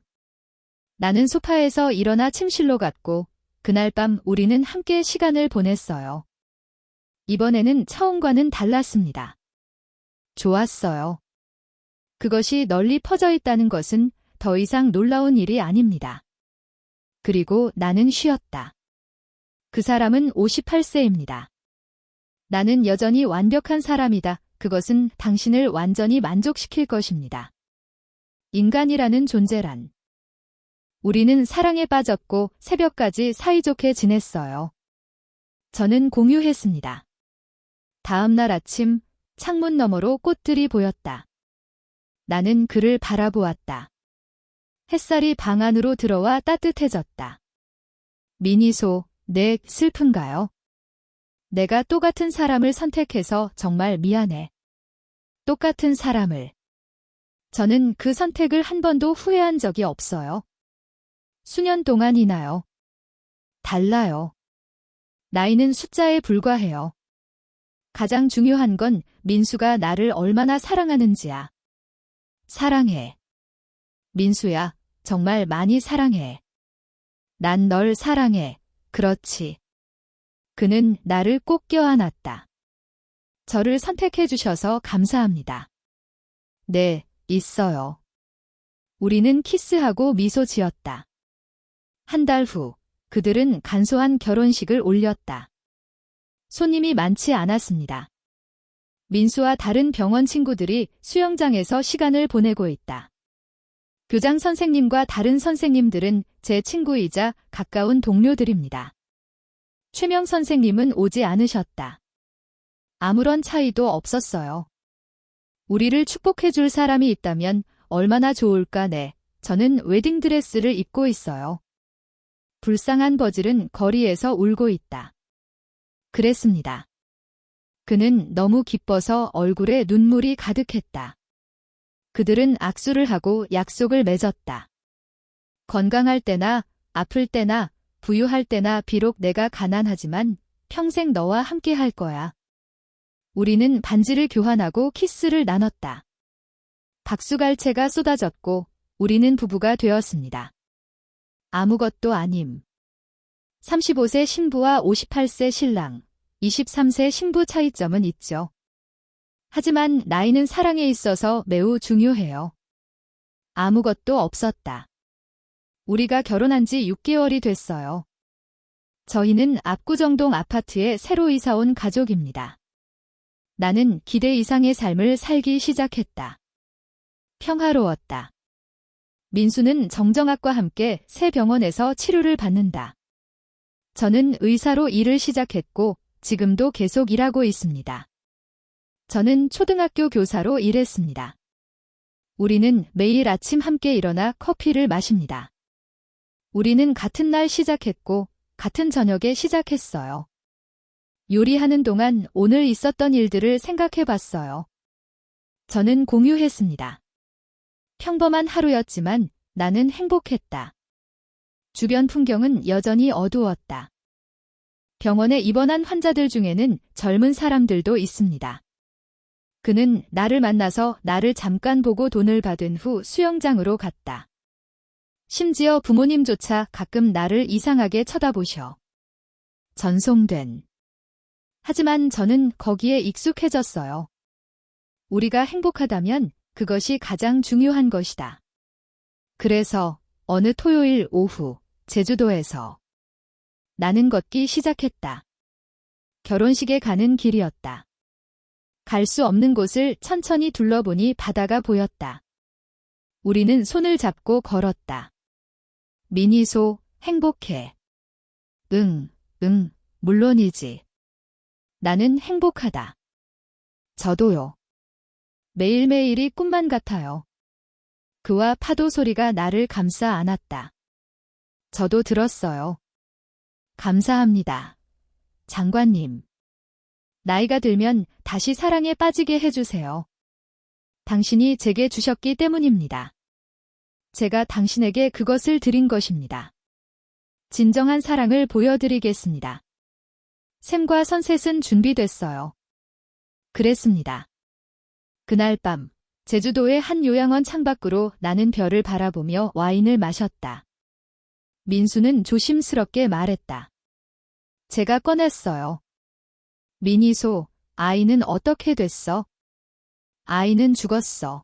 나는 소파에서 일어나 침실로 갔고 그날 밤 우리는 함께 시간을 보냈어요. 이번에는 처음과는 달랐습니다. 좋았어요. 그것이 널리 퍼져 있다는 것은 더 이상 놀라운 일이 아닙니다. 그리고 나는 쉬었다. 그 사람은 58세입니다. 나는 여전히 완벽한 사람이다. 그것은 당신을 완전히 만족시킬 것입니다. 인간이라는 존재란. 우리는 사랑에 빠졌고 새벽까지 사이좋게 지냈어요. 저는 공유했습니다. 다음 날 아침 창문 너머로 꽃들이 보였다. 나는 그를 바라보았다. 햇살이 방 안으로 들어와 따뜻해졌다. 민희소, 네, 슬픈가요? 내가 똑같은 사람을 선택해서 정말 미안해. 똑같은 사람을. 저는 그 선택을 한 번도 후회한 적이 없어요. 수년 동안이나요. 달라요. 나이는 숫자에 불과해요. 가장 중요한 건 민수가 나를 얼마나 사랑하는지야. 사랑해. 민수야, 정말 많이 사랑해. 난 널 사랑해. 그렇지. 그는 나를 꼭 껴안았다. 저를 선택해 주셔서 감사합니다. 네, 있어요. 우리는 키스하고 미소 지었다. 한 달 후, 그들은 간소한 결혼식을 올렸다. 손님이 많지 않았습니다. 민수와 다른 병원 친구들이 수영장에서 시간을 보내고 있다. 교장 선생님과 다른 선생님들은 제 친구이자 가까운 동료들입니다. 최명 선생님은 오지 않으셨다. 아무런 차이도 없었어요. 우리를 축복해 줄 사람이 있다면 얼마나 좋을까. 네, 저는 웨딩드레스를 입고 있어요. 불쌍한 버즐은 거리에서 울고 있다. 그랬습니다. 그는 너무 기뻐서 얼굴에 눈물이 가득했다. 그들은 악수를 하고 약속을 맺었다. 건강할 때나 아플 때나 부유할 때나 비록 내가 가난하지만 평생 너와 함께 할 거야. 우리는 반지를 교환하고 키스를 나눴다. 박수갈채가 쏟아졌고 우리는 부부가 되었습니다. 아무것도 아님. 35세 신부와 58세 신랑, 23세 신부 차이점은 있죠. 하지만 나이는 사랑에 있어서 매우 중요해요. 아무것도 없었다. 우리가 결혼한 지 6개월이 됐어요. 저희는 압구정동 아파트에 새로 이사 온 가족입니다. 나는 기대 이상의 삶을 살기 시작했다. 평화로웠다. 민수는 정정학과 함께 새 병원에서 치료를 받는다. 저는 의사로 일을 시작했고 지금도 계속 일하고 있습니다. 저는 초등학교 교사로 일했습니다. 우리는 매일 아침 함께 일어나 커피를 마십니다. 우리는 같은 날 시작했고 같은 저녁에 시작했어요. 요리하는 동안 오늘 있었던 일들을 생각해 봤어요. 저는 공유했습니다. 평범한 하루였지만 나는 행복했다. 주변 풍경은 여전히 어두웠다. 병원에 입원한 환자들 중에는 젊은 사람들도 있습니다. 그는 나를 만나서 나를 잠깐 보고 돈을 받은 후 수영장으로 갔다. 심지어 부모님조차 가끔 나를 이상하게 쳐다보셔. 전송된. 하지만 저는 거기에 익숙해졌어요. 우리가 행복하다면 그것이 가장 중요한 것이다. 그래서 어느 토요일 오후 제주도에서 나는 걷기 시작했다. 결혼식에 가는 길이었다. 갈 수 없는 곳을 천천히 둘러보니 바다가 보였다. 우리는 손을 잡고 걸었다. 미니소, 행복해. 응, 물론이지. 나는 행복하다. 저도요. 매일매일이 꿈만 같아요. 그와 파도 소리가 나를 감싸 안았다. 저도 들었어요. 감사합니다. 장관님. 나이가 들면 다시 사랑에 빠지게 해주세요. 당신이 제게 주셨기 때문입니다. 제가 당신에게 그것을 드린 것입니다. 진정한 사랑을 보여드리겠습니다. 샘과 선셋은 준비됐어요. 그랬습니다. 그날 밤 제주도의 한 요양원 창밖으로 나는 별을 바라보며 와인을 마셨다. 민수는 조심스럽게 말했다. 제가 꺼냈어요. 미니소, 아이는 어떻게 됐어? 아이는 죽었어.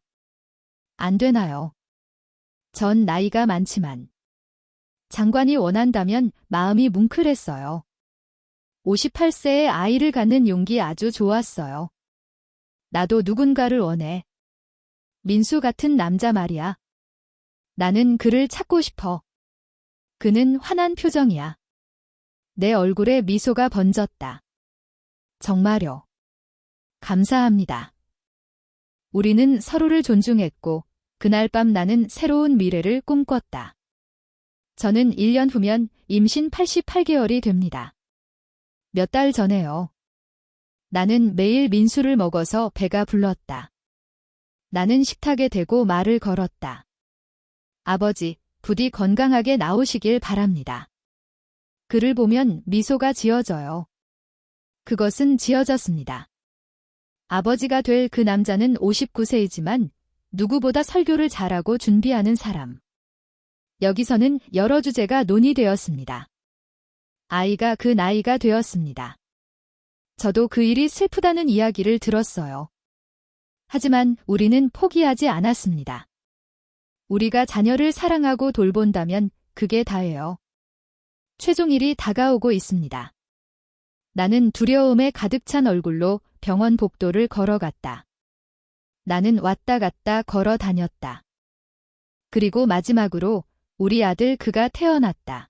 안 되나요? 전 나이가 많지만. 장관이 원한다면 마음이 뭉클했어요. 58세에 아이를 갖는 용기 아주 좋았어요. 나도 누군가를 원해. 민수 같은 남자 말이야. 나는 그를 찾고 싶어. 그는 환한 표정이야. 내 얼굴에 미소가 번졌다. 정말요. 감사합니다. 우리는 서로를 존중했고 그날 밤 나는 새로운 미래를 꿈꿨다. 저는 1년 후면 임신 88개월이 됩니다. 몇 달 전에요. 나는 매일 민수를 먹어서 배가 불렀다. 나는 식탁에 대고 말을 걸었다. 아버지, 부디 건강하게 나오시길 바랍니다. 그를 보면 미소가 지어져요. 그것은 지어졌습니다. 아버지가 될 그 남자는 59세이지만 누구보다 설교를 잘하고 준비하는 사람. 여기서는 여러 주제가 논의되었습니다. 아이가 그 나이가 되었습니다. 저도 그 일이 슬프다는 이야기를 들었어요. 하지만 우리는 포기하지 않았습니다. 우리가 자녀를 사랑하고 돌본다면 그게 다예요. 최종일이 다가오고 있습니다. 나는 두려움에 가득 찬 얼굴로 병원 복도를 걸어갔다. 나는 왔다 갔다 걸어 다녔다. 그리고 마지막으로 우리 아들 그가 태어났다.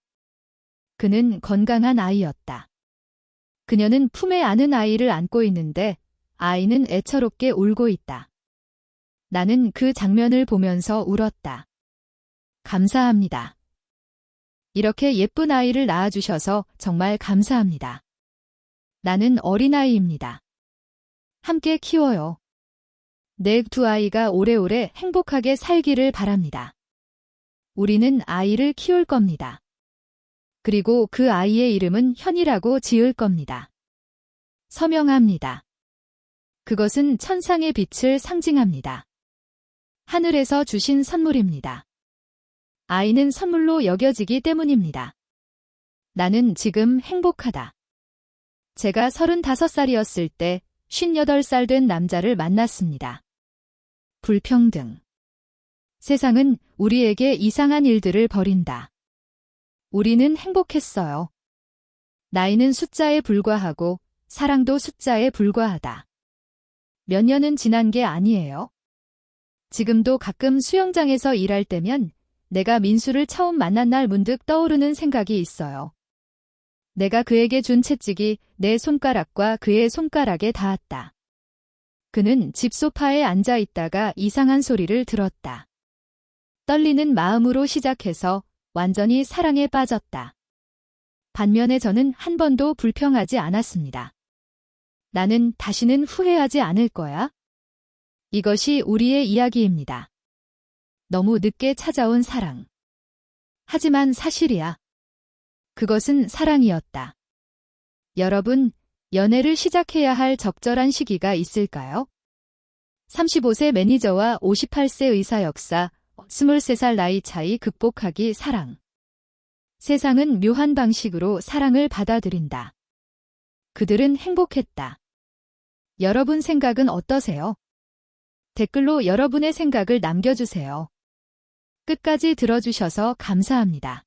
그는 건강한 아이였다. 그녀는 품에 안은 아이를 안고 있는데 아이는 애처롭게 울고 있다. 나는 그 장면을 보면서 울었다. 감사합니다. 이렇게 예쁜 아이를 낳아주셔서 정말 감사합니다. 나는 어린아이입니다. 함께 키워요. 내 두 아이가 오래오래 행복하게 살기를 바랍니다. 우리는 아이를 키울 겁니다. 그리고 그 아이의 이름은 현이라고 지을 겁니다. 서명합니다. 그것은 천상의 빛을 상징합니다. 하늘에서 주신 선물입니다. 아이는 선물로 여겨지기 때문입니다. 나는 지금 행복하다. 제가 35살이었을 때 58살 된 남자를 만났습니다. 불평등. 세상은 우리에게 이상한 일들을 벌인다. 우리는 행복했어요. 나이는 숫자에 불과하고 사랑도 숫자에 불과하다. 몇 년은 지난 게 아니에요. 지금도 가끔 수영장에서 일할 때면 내가 민수를 처음 만난 날 문득 떠오르는 생각이 있어요. 내가 그에게 준 채찍이 내 손가락과 그의 손가락에 닿았다. 그는 집 소파에 앉아 있다가 이상한 소리를 들었다. 떨리는 마음으로 시작해서 완전히 사랑에 빠졌다. 반면에 저는 한 번도 불평하지 않았습니다. 나는 다시는 후회하지 않을 거야. 이것이 우리의 이야기입니다. 너무 늦게 찾아온 사랑. 하지만 사실이야. 그것은 사랑이었다. 여러분, 연애를 시작해야 할 적절한 시기가 있을까요? 35세 매니저와 58세 의사 역사, 23살 나이 차이 극복하기 사랑. 세상은 묘한 방식으로 사랑을 받아들인다. 그들은 행복했다. 여러분 생각은 어떠세요? 댓글로 여러분의 생각을 남겨주세요. 끝까지 들어주셔서 감사합니다.